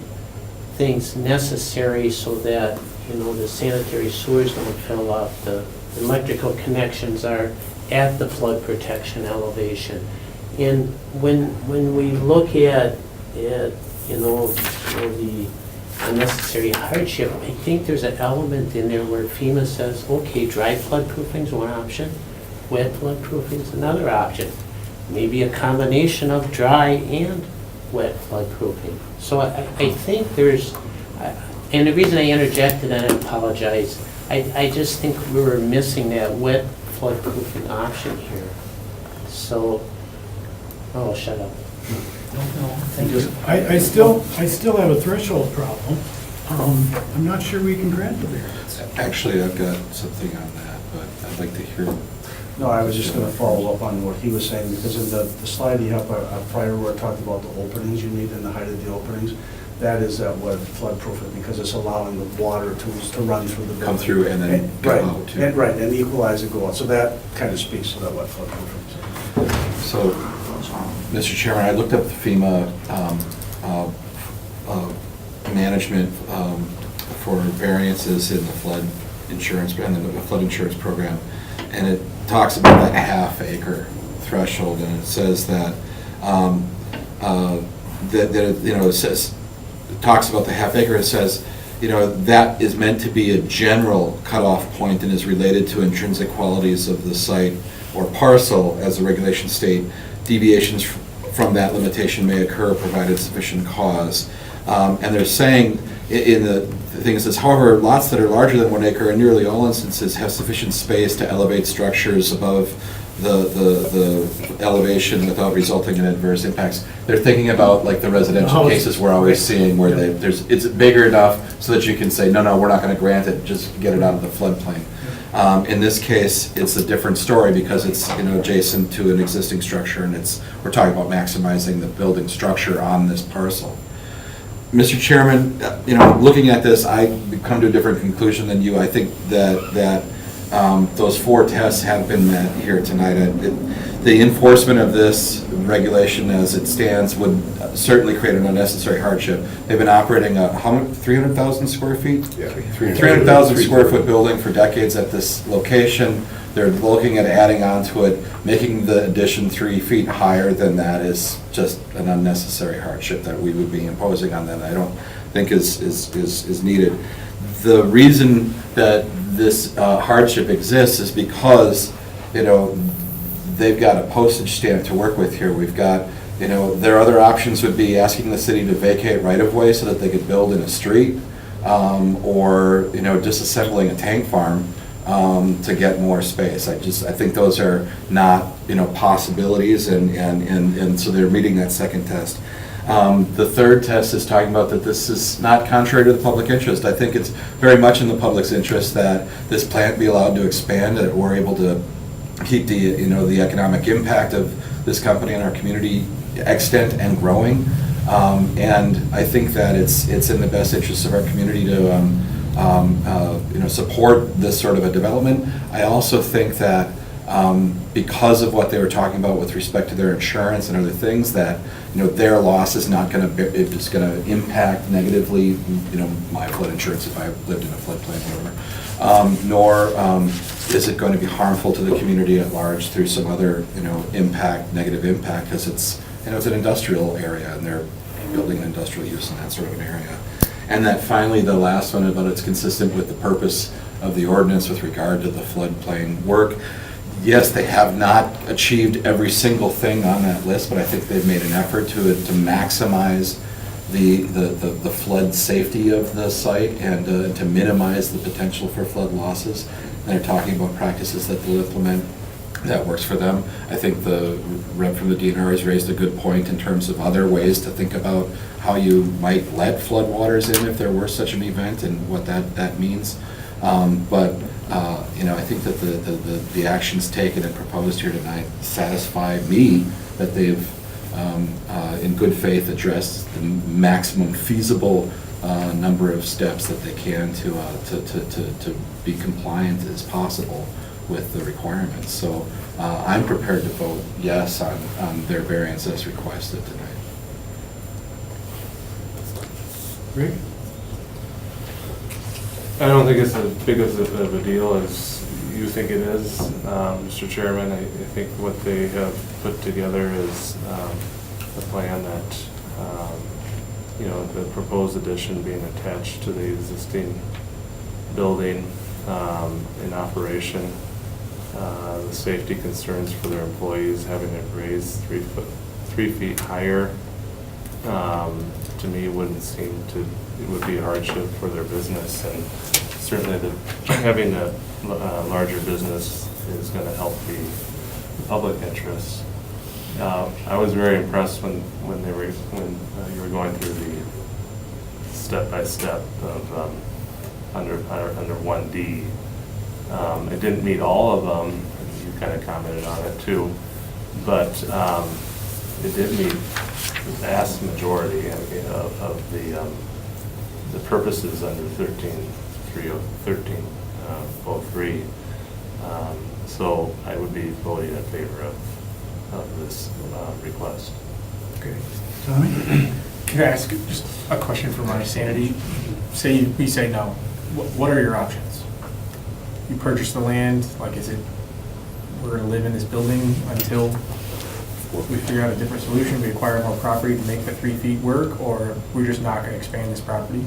Speaker 12: things necessary so that, you know, the sanitary sewers don't fill up, the electrical connections are at the flood protection elevation. And when we look at you know, the unnecessary hardship, I think there's an element in there where FEMA says, okay, dry floodproofing is one option, wet floodproofing is another option. Maybe a combination of dry and wet floodproofing. So I think there's, and the reason I interjected, and I apologize, I just think we were missing that wet floodproofing option here. So, oh, shut up.
Speaker 9: Thank you.
Speaker 2: I still have a threshold problem. I'm not sure we can grant the variance.
Speaker 3: Actually, I've got something on that, but I'd like to hear.
Speaker 11: No, I was just going to follow up on what he was saying, because in the slide you have prior where it talked about the openings you need and the height of the openings, that is that what floodproofing, because it's allowing the water to run through the building.
Speaker 3: Come through and then go
Speaker 11: right,
Speaker 3: out too.
Speaker 11: Right, and equalize and go out. So that kind of speaks to that wet floodproofing.
Speaker 3: So, Mr. Chairman, I looked up the FEMA management for variances in the flood insurance program, and it talks about the half-acre threshold, and it says that it talks about the half-acre. It says, you know, that is meant to be a general cutoff point and is related to intrinsic qualities of the site or parcel, as the regulations state. Deviations from that limitation may occur provided sufficient cause. And they're saying in the thing, it says, however, lots that are larger than 1 acre in nearly all instances have sufficient space to elevate structures above the elevation without resulting in adverse impacts. They're thinking about like the residential cases we're always seeing where it's bigger enough so that you can say, no, we're not going to grant it, just get it out of the floodplain. In this case, it's a different story because it's, you know, adjacent to an existing structure, and we're talking about maximizing the building structure on this parcel. Mr. Chairman, you know, looking at this, I come to a different conclusion than you. I think that those 4 tests have been met here tonight. The enforcement of this regulation as it stands would certainly create an unnecessary hardship. They've been operating a 300,000 square feet?
Speaker 10: Yeah.
Speaker 3: 300,000 square foot building for decades at this location. they're looking at adding onto it, making the addition 3 feet higher than that is just an unnecessary hardship that we would be imposing on them. I don't think is needed. The reason that this hardship exists is because, you know, they've got a postage stamp to work with here. We've got, you know, their other options would be asking the city to vacate right-of-way so that they could build in a street, or, you know, disassembling a tank farm to get more space. I think those are not, you know, possibilities, and so they're meeting that second test. The third test is talking about that this is not contrary to the public interest. I think it's very much in the public's interest that this plant be allowed to expand, that we're able to keep the, you know, the economic impact of this company in our community extant and growing. And I think that it's in the best interest of our community to you know, support this sort of a development. I also think that because of what they were talking about with respect to their insurance and other things, that, you know, their loss is not going to, it's going to impact negatively, you know, my flood insurance if I lived in a floodplain or whatever, nor is it going to be harmful to the community at large through some other, you know, negative impact, because it's, you know, it's an industrial area and they're building an industrial use in that sort of an area. And that finally, the last one, about it's consistent with the purpose of the ordinance with regard to the floodplain work. Yes, they have not achieved every single thing on that list, but I think they've made an effort to maximize the flood safety of the site and to minimize the potential for flood losses. And they're talking about practices that they'll implement that works for them. I think the rep from the DNR has raised a good point in terms of other ways to think about how you might let floodwaters in if there were such an event and what that means. You know, I think that the actions taken and proposed here tonight satisfy me that they've, in good faith, addressed the maximum feasible number of steps that they can to be compliant as possible with the requirements. So I'm prepared to vote yes on their variance as requested tonight.
Speaker 5: Great. I don't think it's as big of a deal as you think it is, Mr. Chairman. I think what they have put together is a plan that, you know, the proposed addition being attached to the existing building in operation, the safety concerns for their employees, having it raised 3 feet higher, to me wouldn't seem to, it would be a hardship for their business, and certainly having a larger business is going to help the public interest. I was very impressed when you were going through the step-by-step of under 1D. It didn't meet all of them. You kind of commented on it too, but it did meet the vast majority of the purposes under 1303. So I would be voting in favor of this request.
Speaker 8: Okay. Tommy? Can I ask just a question for my sanity? Say we say no. What are your options? You purchase the land, like, is it, we're gonna live in this building until we figure out a different solution, we acquire more property to make the 3 feet work, or we're just not gonna expand this property?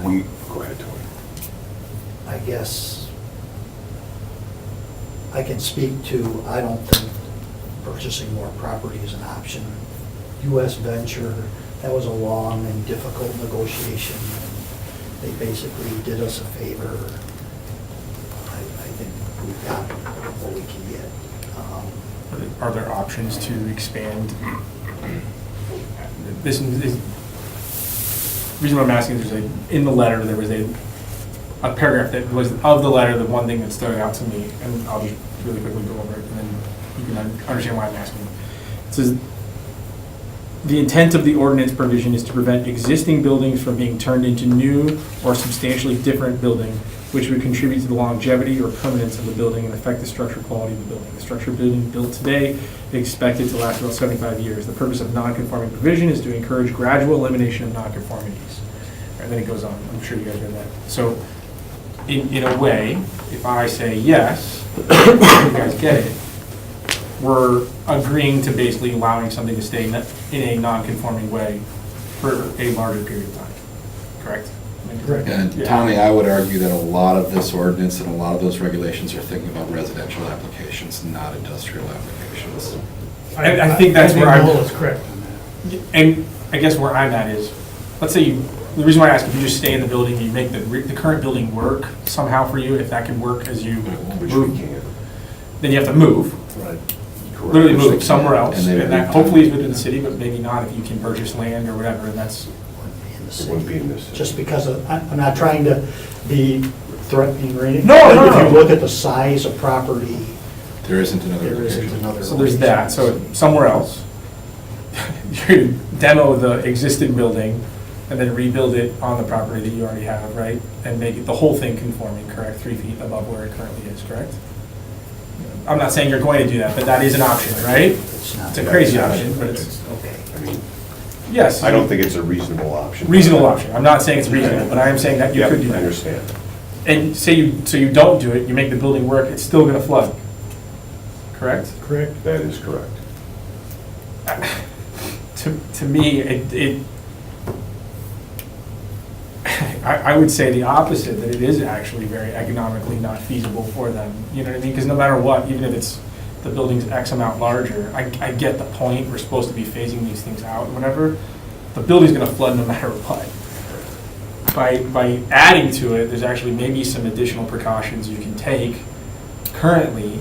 Speaker 10: Go ahead, Tony.
Speaker 11: I guess I can speak to, I don't think purchasing more property is an option. US Venture, that was a long and difficult negotiation. They basically did us a favor. I think we've got what we can get.
Speaker 8: Are there options to expand? This is, reason why I'm asking is in the letter, there was a paragraph that was of the letter, the one thing that stood out to me, and I'll just really quickly go over it, and then you can understand why I'm asking. It says, the intent of the ordinance provision is to prevent existing buildings from being turned into new or substantially different building, which would contribute to the longevity or permanence of the building and affect the structural quality of the building. The structure building built today is expected to last about 75 years. The purpose of non-conforming provision is to encourage gradual elimination of non-conformities. And then it goes on. I'm sure you guys read that. So in a way, if I say yes, you guys get it, we're agreeing to basically allowing something to stay in a non-conforming way for a larger period of time, correct?
Speaker 2: Correct.
Speaker 3: And
Speaker 8: Yeah.
Speaker 3: Tommy, I would argue that a lot of this ordinance and a lot of those regulations are thinking about residential applications, not industrial applications.
Speaker 8: I think that's where
Speaker 2: I think
Speaker 8: I'm.
Speaker 2: Noel is correct on that.
Speaker 8: And I guess where I'm at is, let's say the reason why I ask, if you just stay in the building, you make the current building work somehow for you, if that can work as you
Speaker 10: Which we
Speaker 8: move,
Speaker 10: can.
Speaker 8: then you have to move,
Speaker 10: Right.
Speaker 8: literally move somewhere else.
Speaker 3: And they
Speaker 8: And that
Speaker 3: would-
Speaker 8: hopefully is within the city, but maybe not if you can purchase land or whatever, and that's,
Speaker 10: It wouldn't be in this.
Speaker 9: Just because of, I'm not trying to be threatening or anything.
Speaker 8: No,
Speaker 9: but
Speaker 8: no,
Speaker 9: If
Speaker 8: no.
Speaker 9: you look at the size of property,
Speaker 3: There isn't another
Speaker 9: there isn't
Speaker 3: location.
Speaker 9: another.
Speaker 8: so there's that, so somewhere else. You demo the existing building and then rebuild it on the property that you already have, right? And make it, the whole thing conforming, correct? 3 feet above where it currently is, correct? I'm not saying you're going to do that, but that is an option, right?
Speaker 9: It's not.
Speaker 8: It's a crazy option, but it's,
Speaker 9: Okay.
Speaker 10: I mean,
Speaker 8: yes.
Speaker 10: I don't think it's a reasonable option.
Speaker 8: Reasonable option. I'm not saying it's reasonable, but I am saying that you
Speaker 10: Yep,
Speaker 8: could do
Speaker 10: I
Speaker 8: that.
Speaker 10: understand.
Speaker 8: And say you don't do it, you make the building work, it's still gonna flood, correct?
Speaker 2: Correct.
Speaker 10: That is correct.
Speaker 8: To me, I would say the opposite, that it is actually very economically not feasible for them. You know what I mean? Because no matter what, even if it's, the building's X amount larger, I get the point, we're supposed to be phasing these things out, whatever. The building's gonna flood no matter what. By adding to it, there's actually maybe some additional precautions you can take currently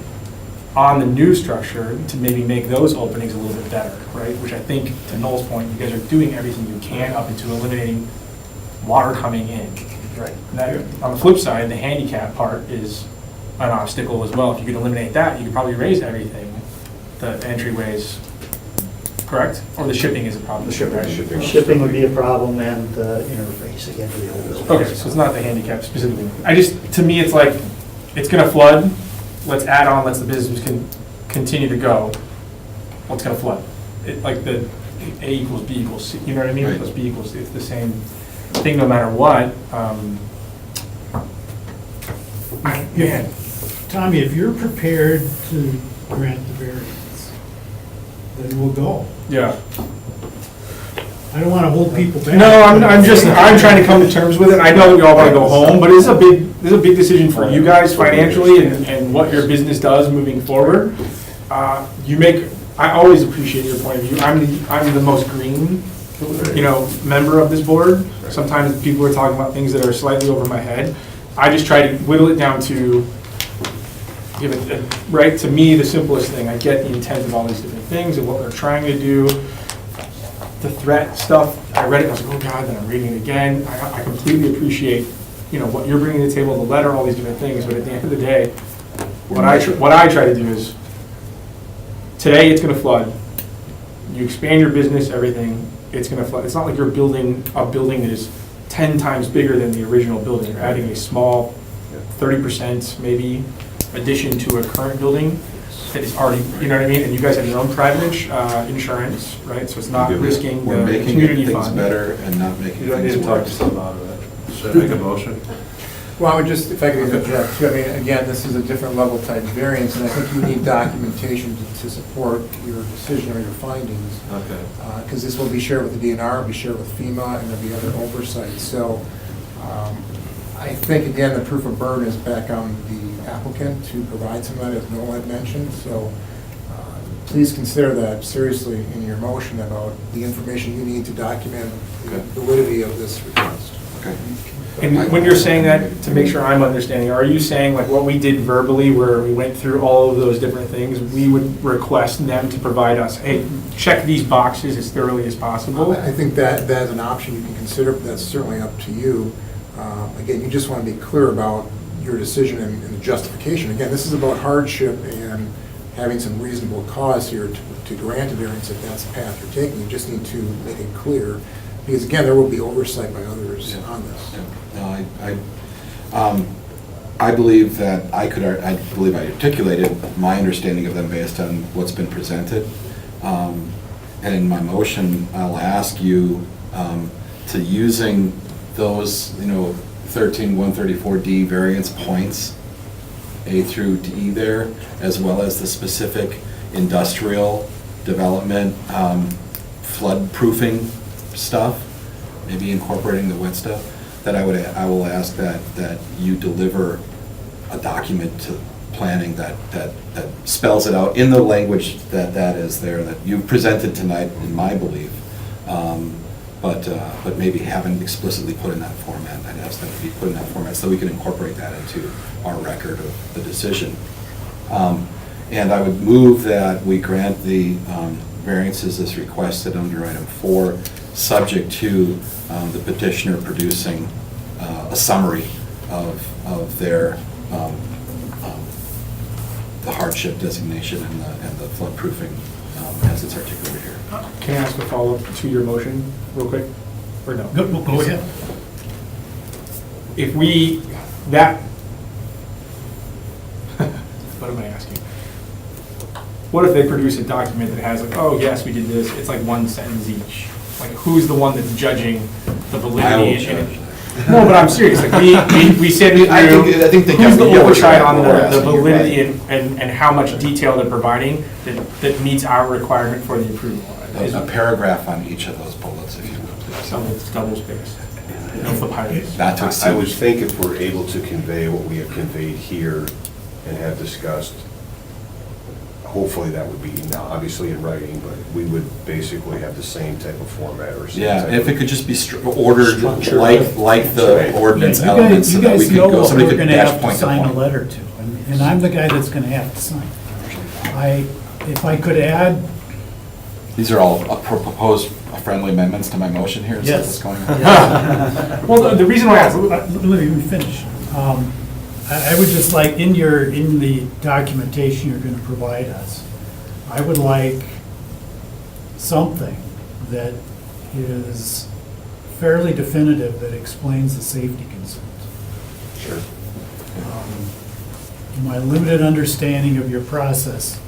Speaker 8: on the new structure to maybe make those openings a little bit better, right? Which I think, to Noel's point, you guys are doing everything you can up into eliminating water coming in.
Speaker 9: Right.
Speaker 8: That, on the flip side, the handicap part is an obstacle as well. If you could eliminate that, you could probably raise everything, the entryways, correct? Or the shipping is a problem.
Speaker 9: The shipping.
Speaker 8: right?
Speaker 9: Shipping would be a problem and the interface again to the old building.
Speaker 8: Okay, so it's not the handicap specifically. I just, to me, it's like, it's gonna flood, let's add on, let's the business can continue to go. Well, it's gonna flood. It, like the A equals B equals C, you know what I mean?
Speaker 3: Right.
Speaker 8: Plus B equals, it's the same thing no matter what. Man,
Speaker 2: Tommy, if you're prepared to grant the variance, then we'll go.
Speaker 8: yeah.
Speaker 2: I don't want to hold people back.
Speaker 8: No, I'm trying to come to terms with it. I know that we all wanna go home, but this is a big decision for you guys financially and what your business does moving forward. I always appreciate your point of view. I'm the most green, member of this board. Sometimes people are talking about things that are slightly over my head. I just try to whittle it down to, right, to me, the simplest thing. I get the intent of all these different things and what we're trying to do. The threat stuff, I read it, I was like, oh God, then I'm reading it again. I completely appreciate, what you're bringing to the table, the letter, all these different things, but at the end of the day, what I try to do is, today it's gonna flood. You expand your business, everything, it's gonna flood. It's not like you're building a building that is 10 times bigger than the original building. You're adding a small 30% maybe addition to a current building that is already, you know what I mean? And you guys have your own private insurance, right? So it's not risking
Speaker 3: We're
Speaker 8: the
Speaker 3: making
Speaker 8: community
Speaker 3: things
Speaker 8: fund.
Speaker 3: better and not making
Speaker 5: You don't need
Speaker 3: things
Speaker 5: to talk
Speaker 3: worse.
Speaker 5: yourself out of it. Should I make a motion?
Speaker 7: Well, I would just, if I could interject too, I mean, again, this is a different level type variance, and I think you need documentation to support your decision or your findings.
Speaker 5: Okay.
Speaker 7: Because this will be shared with the DNR, it'll be shared with FEMA, and there'll be other oversight. So I think, again, the proof of burden is back on the applicant to provide some of that, as Noel had mentioned. So please consider that seriously in your motion about the information you need to document the validity of this request.
Speaker 3: Okay.
Speaker 8: And when you're saying that, to make sure I'm understanding, are you saying like what we did verbally where we went through all of those different things, we would request them to provide us, hey, check these boxes as thoroughly as possible?
Speaker 7: I think that is an option you can consider, but that's certainly up to you. Again, you just want to be clear about your decision and the justification. Again, this is about hardship and having some reasonable cause here to grant a variance if that's the path you're taking. You just need to make it clear, because again, there will be oversight by others on this.
Speaker 3: Yeah. No, I believe that I articulated my understanding of them based on what's been presented. And in my motion, I'll ask you to using those, 13, 134D variance points, A through D there, as well as the specific industrial development, flood proofing stuff, maybe incorporating the wet stuff, that I will ask that you deliver a document to planning that spells it out in the language that is there, that you presented tonight, in my belief, but maybe haven't explicitly put in that format. I'd ask that to be put in that format so we can incorporate that into our record of the decision. And I would move that we grant the variances as requested under item 4, subject to the petitioner producing a summary of their the hardship designation and the flood proofing as it's articulated here.
Speaker 8: Can I ask a follow-up to your motion real quick? Or no?
Speaker 2: Go ahead.
Speaker 8: If we, that, what am I asking? What if they produce a document that has like, oh, yes, we did this, it's like one sentence each? Like, who's the one that's judging the validity?
Speaker 3: I will
Speaker 8: and-
Speaker 3: judge.
Speaker 8: No, but I'm serious, like, we said through,
Speaker 3: I think they
Speaker 8: who's the
Speaker 3: get what
Speaker 8: oversight
Speaker 3: you're-
Speaker 8: on
Speaker 3: what we're
Speaker 8: the
Speaker 3: asking, you're
Speaker 8: validity
Speaker 3: right.
Speaker 8: and how much detail they're providing that meets our requirement for the approval?
Speaker 3: A paragraph on each of those bullets, if you will, please.
Speaker 8: Double space. No flip highlights.
Speaker 3: Not to
Speaker 10: I
Speaker 3: exceed.
Speaker 10: would think if we're able to convey what we have conveyed here and have discussed, hopefully that would be, now obviously in writing, but we would basically have the same type of format or same
Speaker 3: Yeah,
Speaker 10: type
Speaker 3: and if
Speaker 10: of-
Speaker 3: it could just be ordered
Speaker 11: Structure.
Speaker 3: like the ordinance
Speaker 2: Yeah,
Speaker 3: elements, so
Speaker 2: you
Speaker 3: that we
Speaker 2: guys
Speaker 3: could
Speaker 2: know
Speaker 3: go,
Speaker 2: what
Speaker 3: somebody
Speaker 2: we're
Speaker 3: could
Speaker 2: gonna
Speaker 3: dash
Speaker 2: have to
Speaker 3: point to
Speaker 2: sign a
Speaker 3: point.
Speaker 2: letter to, and I'm the guy that's gonna have to sign. If I could add,
Speaker 3: These are all proposed friendly amendments to my motion here, is that what's
Speaker 2: Yes.
Speaker 3: going on?
Speaker 8: Well, the reason why I asked,
Speaker 2: let me finish. I would just like, in the documentation you're gonna provide us, I would like something that is fairly definitive that explains the safety concerns.
Speaker 10: Sure.
Speaker 2: In my limited understanding of your process,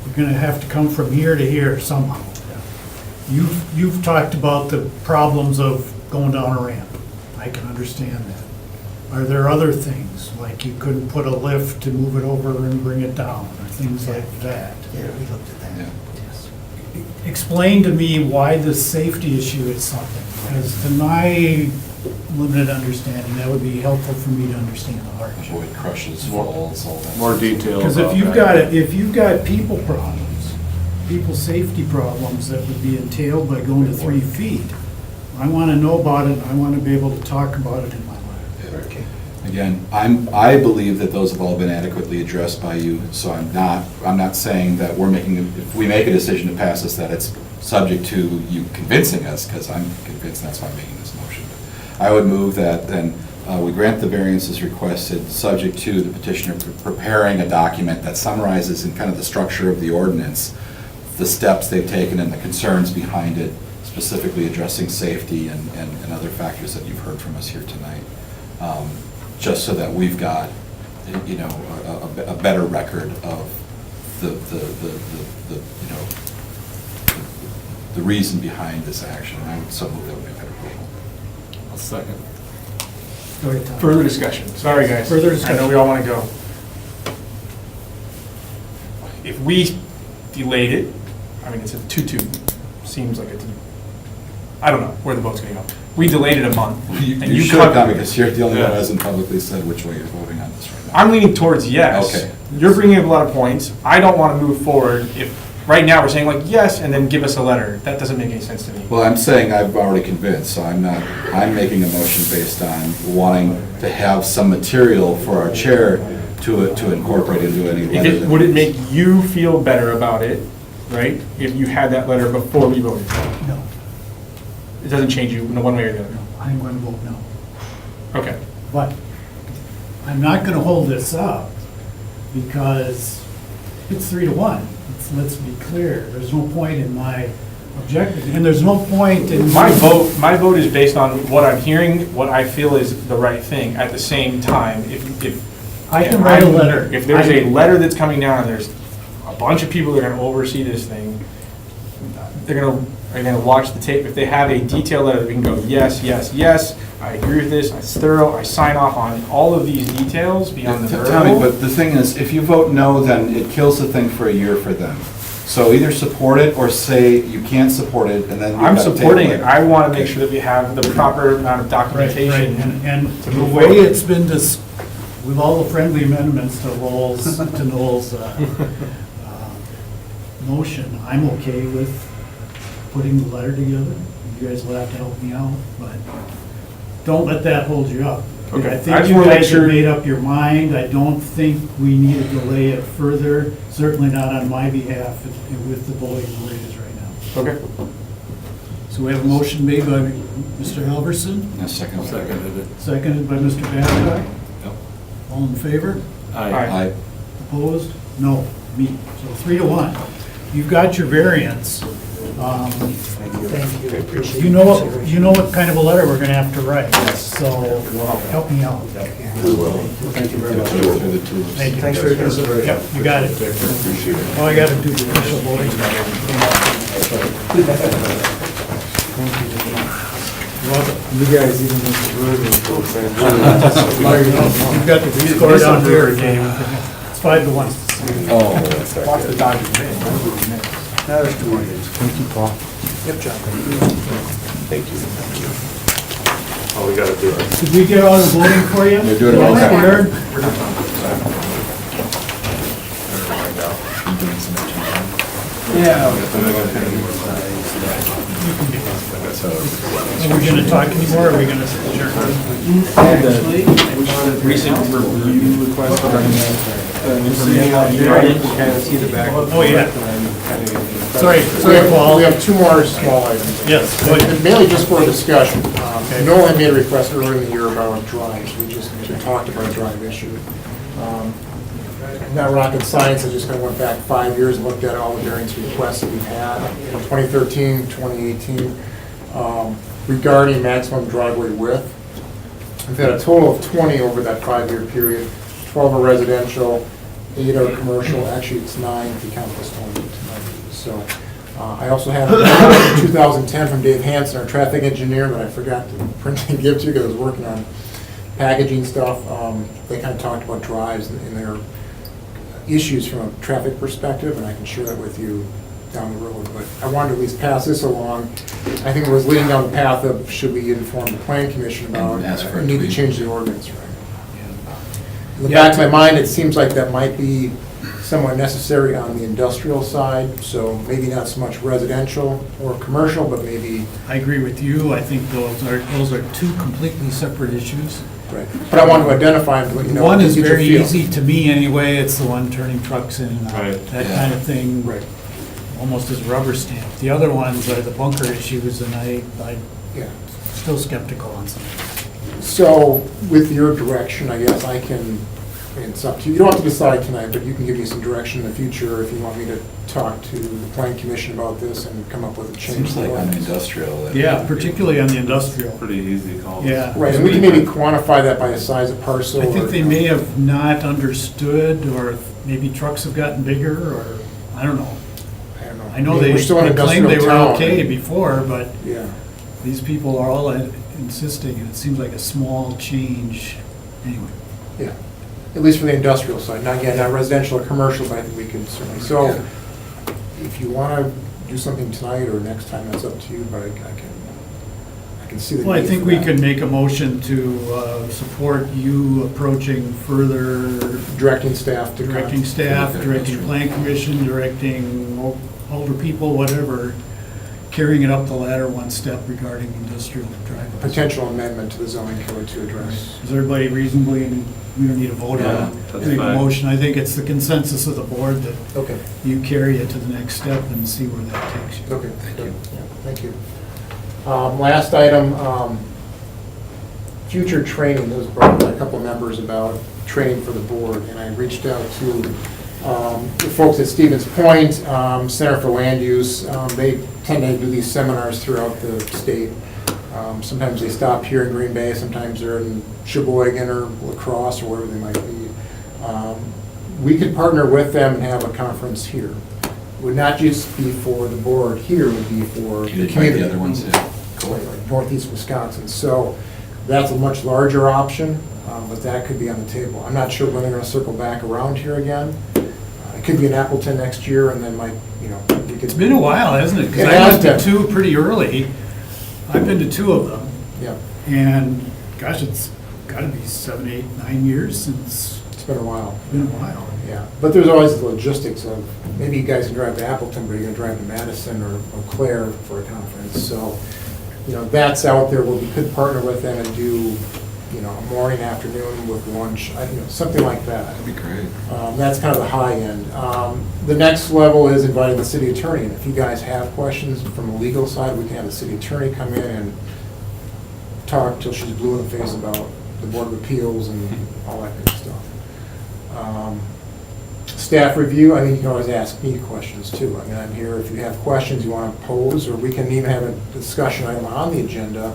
Speaker 2: you're gonna have to come from here to here somehow. You've talked about the problems of going down a ramp. I can understand that. Are there other things, like you couldn't put a lift to move it over and bring it down, or things like that?
Speaker 1: Yeah, we looked at that.
Speaker 3: Yeah.
Speaker 1: Yes.
Speaker 2: Explain to me why this safety issue is something, because to my limited understanding, that would be helpful for me to understand the hardship.
Speaker 3: Avoid crushes, falls, all that.
Speaker 5: More detail.
Speaker 2: Because
Speaker 5: about
Speaker 2: if you've got people problems, people safety problems that would be entailed by going to 3 feet, I want to know about it, I want to be able to talk about it in my letter.
Speaker 3: Yeah. Again, I believe that those have all been adequately addressed by you, so I'm not saying that if we make a decision to pass this, that it's subject to you convincing us, because I'm convinced, that's why I'm making this motion. I would move that then we grant the variances requested, subject to the petitioner preparing a document that summarizes in kind of the structure of the ordinance, the steps they've taken and the concerns behind it, specifically addressing safety and other factors that you've heard from us here tonight. Just so that we've got, you know, a better record of the reason behind this action. I would so move that we make that approval.
Speaker 5: I'll second.
Speaker 2: Go ahead, Tom.
Speaker 8: further discussion. Sorry, guys.
Speaker 2: Further
Speaker 8: I
Speaker 2: discussion.
Speaker 8: know we all want to go. If we delayed it, I mean, it's a 2-2, seems like it's, I don't know where the vote's going to go. We delayed it a month.
Speaker 3: You
Speaker 8: and
Speaker 3: should
Speaker 8: cut-
Speaker 3: have, because you're the only one who
Speaker 5: Yeah.
Speaker 3: hasn't publicly said which way you're voting on this right now.
Speaker 8: I'm leaning towards yes.
Speaker 3: Okay.
Speaker 8: You're bringing up a lot of points. I don't want to move forward if, right now, we're saying like, yes, and then give us a letter. That doesn't make any sense to me.
Speaker 3: Well, I'm saying I've already convinced, so I'm making a motion based on wanting to have some material for our chair to incorporate into any letter.
Speaker 8: Would it make you feel better about it, right, if you had that letter before we voted?
Speaker 2: No,
Speaker 8: It doesn't change you in one way or the other.
Speaker 2: no, I'm going to vote no.
Speaker 8: Okay.
Speaker 2: But I'm not going to hold this up because it's 3-1. Let's be clear. There's no point in my objective, and there's no point in.
Speaker 8: My vote is based on what I'm hearing, what I feel is the right thing. At the same time, if
Speaker 2: I can write a letter.
Speaker 8: If there's a letter that's coming down and there's a bunch of people that are going to oversee this thing, are gonna watch the tape. If they have a detailed letter, we can go, yes, yes, yes, I agree with this, it's thorough, I sign off on all of these details beyond the
Speaker 3: Tommy,
Speaker 8: verbal.
Speaker 3: but the thing is, if you vote no, then it kills the thing for a year for them. So either support it or say you can't support it, and then.
Speaker 8: I'm supporting it. I want to make sure that we have the proper amount of
Speaker 2: Right,
Speaker 8: documentation.
Speaker 2: and
Speaker 8: to
Speaker 2: the
Speaker 8: move
Speaker 2: way
Speaker 8: forward.
Speaker 2: it's been with all the friendly amendments to Noel's motion, I'm okay with putting the letter together. You guys will have to help me out, but don't let that hold you up.
Speaker 8: Okay.
Speaker 2: I
Speaker 8: I
Speaker 2: think
Speaker 8: just
Speaker 2: you
Speaker 8: wanna make
Speaker 2: guys have
Speaker 8: sure-
Speaker 2: made up your mind. I don't think we need to delay it further, certainly not on my behalf with the voting the way it is right now.
Speaker 8: Okay.
Speaker 2: So we have a motion made by Mr. Halverson,
Speaker 3: A second.
Speaker 2: seconded by Mr. Babcock.
Speaker 3: Yep.
Speaker 2: All in favor?
Speaker 3: Aye.
Speaker 2: Opposed? No. Me. So 3-1. You've got your variance. You know what kind of a letter we're gonna have to write, so help me out.
Speaker 10: We will.
Speaker 11: Thank you very much.
Speaker 2: Thank you.
Speaker 11: Thanks for your consideration.
Speaker 2: Yep, you got it.
Speaker 10: Appreciate it.
Speaker 2: All I gotta do is official voting.
Speaker 13: You guys even make it really
Speaker 2: You've got the score down here, Dave. It's 5-1.
Speaker 3: Oh, that's not
Speaker 8: Watch the
Speaker 3: good.
Speaker 8: Dodgers win.
Speaker 11: Now there's 2 more games.
Speaker 13: Thank you, Paul.
Speaker 11: Yep, John.
Speaker 10: Thank you.
Speaker 5: All we gotta do is.
Speaker 2: Did we get all the voting for you?
Speaker 3: They're doing it all
Speaker 2: All
Speaker 3: right.
Speaker 2: squared? Are we gonna talk anymore, or are we gonna adjourn?
Speaker 8: Recent review request regarding Oh, yeah. Sorry, Paul.
Speaker 7: We have 2 more small items.
Speaker 2: Yes, go ahead.
Speaker 7: And mainly just for discussion. Noel had made a request earlier in the year about drives. We just talked about a drive issue. Not rocket science, I just kind of went back 5 years and looked at all the variance requests that we've had in 2013, 2018, regarding maximum driveway width. We've had a total of 20 over that 5-year period, 12 are residential, 8 are commercial, actually it's 9 if you count this one tonight. So I also had a report in 2010 from Dave Hansen, our traffic engineer, that I forgot to print and give to you because I was working on packaging stuff. They kind of talked about drives and their issues from a traffic perspective, and I can share that with you down the road. But I wanted to at least pass this along. I think it was leading down the path of, should we inform the plan commission about,
Speaker 3: And ask for a
Speaker 7: need to
Speaker 3: tweak.
Speaker 7: change the ordinance, right? In the back of my mind, it seems like that might be somewhat necessary on the industrial side, so maybe not so much residential or commercial, but maybe,
Speaker 2: I agree with you. I think those are 2 completely separate issues.
Speaker 7: right. But I wanted to identify them, you know.
Speaker 2: One is
Speaker 7: get your
Speaker 2: very
Speaker 7: feel.
Speaker 2: easy to me anyway. It's the one turning trucks in and out,
Speaker 5: Right.
Speaker 2: that kind of thing.
Speaker 7: Right.
Speaker 2: Almost as rubber stamp. The other ones are the bunker issues, and I'm
Speaker 7: Yeah.
Speaker 2: still skeptical on some.
Speaker 7: So with your direction, I guess I can, it's up to you. You don't have to decide tonight, but you can give me some direction in the future if you want me to talk to the plan commission about this and come up with a change.
Speaker 3: Seems like on industrial. that-
Speaker 2: Yeah, particularly on the industrial.
Speaker 5: Pretty easy call.
Speaker 2: Yeah.
Speaker 7: Right, and we can maybe quantify that by a size of parcel.
Speaker 2: I think
Speaker 7: or-
Speaker 2: they may have not understood, or maybe trucks have gotten bigger, or, I don't know.
Speaker 7: I don't know.
Speaker 2: I know
Speaker 7: mean,
Speaker 2: they
Speaker 7: we're still an
Speaker 2: claimed they
Speaker 7: industrial
Speaker 2: were
Speaker 7: town.
Speaker 2: okay before, but
Speaker 7: Yeah.
Speaker 2: these people are all insisting, and it seems like a small change. Anyway,
Speaker 7: Yeah, at least for the industrial side, not, again, not residential or commercial, but I think we can certainly, so if you want to do something tonight or next time, that's up to you, but I can see the
Speaker 2: well, I
Speaker 7: need
Speaker 2: think
Speaker 7: for
Speaker 2: we
Speaker 7: that.
Speaker 2: can make a motion to support you approaching further,
Speaker 7: Directing staff to.
Speaker 2: directing staff, directing plan commission, directing older people, whatever, carrying it up the ladder one step regarding industrial driveways.
Speaker 7: Potential amendment to the zoning code to address.
Speaker 2: Is everybody reasonably, we don't need a vote
Speaker 5: Yeah,
Speaker 2: on it,
Speaker 5: that's
Speaker 2: make a
Speaker 5: fine.
Speaker 2: motion. I think it's the consensus of the board that
Speaker 7: Okay,
Speaker 2: you carry it to the next step and see where that takes you.
Speaker 7: okay. Thank you. Thank you. Last item, future training, that was brought up by a couple of members about training for the board, and I reached out to the folks at Stevens Point, Center for Land Use. They tend to do these seminars throughout the state. Sometimes they stop here in Green Bay, sometimes they're in Sheboygan or La Crosse or wherever they might be. We could partner with them and have a conference here. would not just be for the board here, it would be for the
Speaker 3: You'd invite
Speaker 7: community.
Speaker 3: the other ones, yeah.
Speaker 7: Like Northeast Wisconsin. So that's a much larger option, but that could be on the table. I'm not sure when they're gonna circle back around here again. It could be in Appleton next year, and then might, we could.
Speaker 2: It's been a while, hasn't it? 'Cause
Speaker 7: It
Speaker 2: I
Speaker 7: has
Speaker 2: went to
Speaker 7: been.
Speaker 2: 2 pretty early. I've been to 2 of them,
Speaker 7: Yeah,
Speaker 2: and gosh, it's gotta be 7, 8, 9 years since,
Speaker 7: it's been a while.
Speaker 2: it's been a while.
Speaker 7: Yeah, but there's always the logistics of, maybe you guys can drive to Appleton, but you're gonna drive to Madison or Eau Claire for a conference. So, that's out there where we could partner with them and do, a morning, afternoon with lunch, something like that.
Speaker 3: That'd be great.
Speaker 7: That's kind of the high end. The next level is inviting the city attorney. And if you guys have questions from the legal side, we can have the city attorney come in and talk till she's blue in the face about the Board of Appeals and all that good stuff. Staff review, you can always ask me questions too. I'm here if you have questions you want to pose, or we can even have a discussion item on the agenda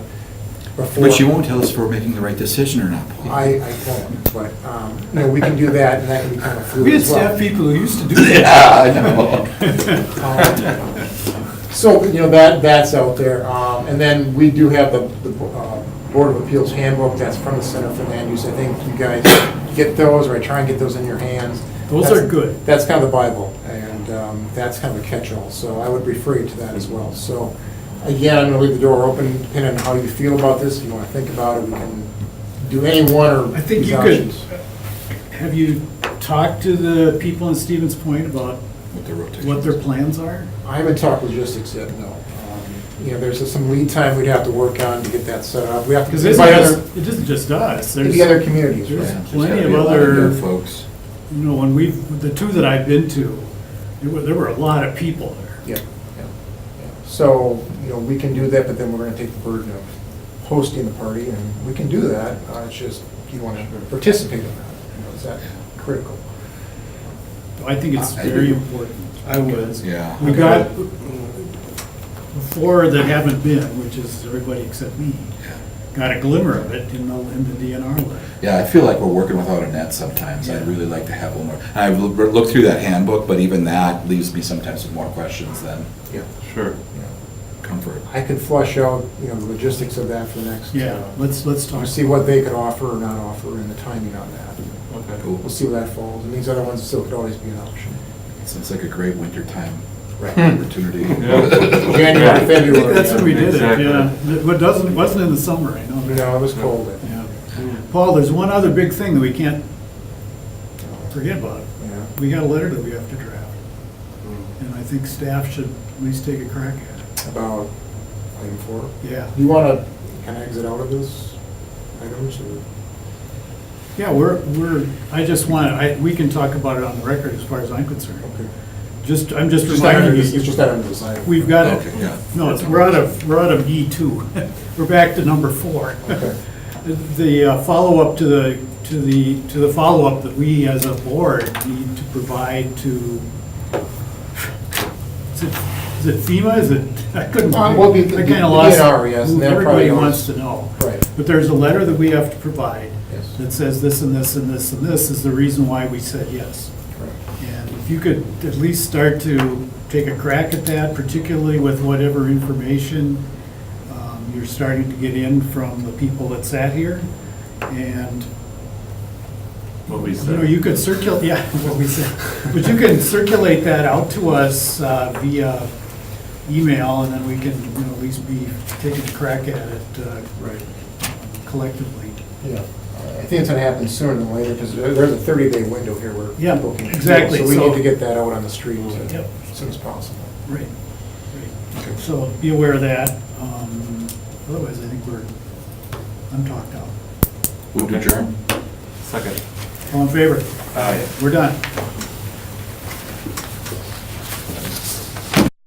Speaker 7: before.
Speaker 3: But you won't tell us if we're making the right decision or not, Paul.
Speaker 7: I won't, but, we can do that, and that can be kind of fluid
Speaker 2: We had
Speaker 7: as well.
Speaker 2: staff people who used to do that.
Speaker 3: Yeah, I know.
Speaker 7: So, that's out there. And then we do have the Board of Appeals handbook, that's from the Center for Land Use. I think you guys get those, or I try and get those in your hands.
Speaker 2: Those
Speaker 7: That's-
Speaker 2: are good.
Speaker 7: That's kind of the Bible, and that's kind of a catch-all, so I would refer you to that as well. So, again, I'm gonna leave the door open, depending on how you feel about this. If you wanna think about it, we can do any one or
Speaker 2: I think
Speaker 7: these
Speaker 2: you could,
Speaker 7: options.
Speaker 2: have you talked to the people in Stevens Point about
Speaker 3: With the rotation.
Speaker 2: what their plans are?
Speaker 7: I haven't talked logistics yet, no. There's some lead time we'd have to work on to get that set up. We have to
Speaker 2: Because
Speaker 7: invite
Speaker 2: it isn't just us. There's
Speaker 7: the other communities,
Speaker 2: there's
Speaker 7: right?
Speaker 3: Yeah, there's
Speaker 2: plenty
Speaker 3: gotta
Speaker 2: of
Speaker 3: be a lot
Speaker 2: other,
Speaker 3: good folks.
Speaker 2: when the 2 that I've been to, there were a lot of people there.
Speaker 7: Yeah, yeah, yeah. So, we can do that, but then we're gonna take the burden of hosting the party, and we can do that. It's just, you wanna participate in that, is that critical?
Speaker 2: I think it's
Speaker 3: I
Speaker 2: very
Speaker 3: do.
Speaker 2: important.
Speaker 11: I would.
Speaker 3: Yeah.
Speaker 2: We got 4 that haven't been, which is everybody except me, got a glimmer of it in the DNR letter.
Speaker 3: Yeah, I feel like we're working without a net sometimes. I'd really like to have one more. I've looked through that handbook, but even that leaves me sometimes with more questions than
Speaker 7: Yeah.
Speaker 5: Sure.
Speaker 3: comfort.
Speaker 7: I could flush out, the logistics of that for the next.
Speaker 2: Yeah, let's talk.
Speaker 7: See what they could offer or not offer, and the timing on that.
Speaker 5: Okay.
Speaker 3: Cool.
Speaker 7: We'll see where that falls, and these other ones still could always be an option.
Speaker 3: Sounds like a great wintertime
Speaker 7: Right.
Speaker 3: opportunity.
Speaker 7: January,
Speaker 2: I think
Speaker 7: February.
Speaker 2: that's when we did it,
Speaker 5: Exactly.
Speaker 2: yeah. It wasn't in the summer, I know that.
Speaker 7: No, it was cold.
Speaker 2: Yeah. Paul, there's one other big thing that we can't forget about.
Speaker 7: Yeah.
Speaker 2: We got a letter that we have to draft. And I think staff should at least take a crack at it.
Speaker 7: About item 4.
Speaker 2: Yeah.
Speaker 7: You want to kind of exit out of this items, or?
Speaker 2: Yeah, I just want, we can talk about it on the record as far as I'm concerned.
Speaker 7: Okay.
Speaker 2: I'm just
Speaker 7: Just not under
Speaker 2: reminding
Speaker 7: this, it's
Speaker 2: you,
Speaker 7: just not under this item.
Speaker 2: we've got
Speaker 3: Okay,
Speaker 2: it.
Speaker 3: yeah.
Speaker 2: No, we're out of E2. We're back to number 4.
Speaker 7: Okay.
Speaker 2: The follow-up to the follow-up that we as a board need to provide to, is it FEMA, is it, I couldn't, I
Speaker 7: Well, the
Speaker 2: kind of lost.
Speaker 7: DNR, yes, and they're
Speaker 2: Everybody
Speaker 7: probably
Speaker 2: wants
Speaker 7: always-
Speaker 2: to know.
Speaker 7: Right.
Speaker 2: But there's a letter that we have to provide
Speaker 7: Yes.
Speaker 2: that says this and this and this and this is the reason why we said yes.
Speaker 7: Correct.
Speaker 2: And if you could at least start to take a crack at that, particularly with whatever information you're starting to get in from the people that sat here. And,
Speaker 5: What we said.
Speaker 2: you could circulate, yeah, what we said. But you can circulate that out to us via email, and then we can, at least be taking a crack at it
Speaker 7: Right.
Speaker 2: collectively.
Speaker 7: Yeah. I think it's going to happen sooner than later, because there's a 30-day window here where
Speaker 2: Yeah,
Speaker 7: people can.
Speaker 2: exactly.
Speaker 7: So we
Speaker 2: So-
Speaker 7: need to get that out on the street
Speaker 2: Yep.
Speaker 7: as soon as possible.
Speaker 2: Right. So be aware of that. Otherwise, I think I'm talked out.
Speaker 3: Move to adjourn.
Speaker 5: Second.
Speaker 2: All in favor?
Speaker 5: Aye.
Speaker 2: We're done.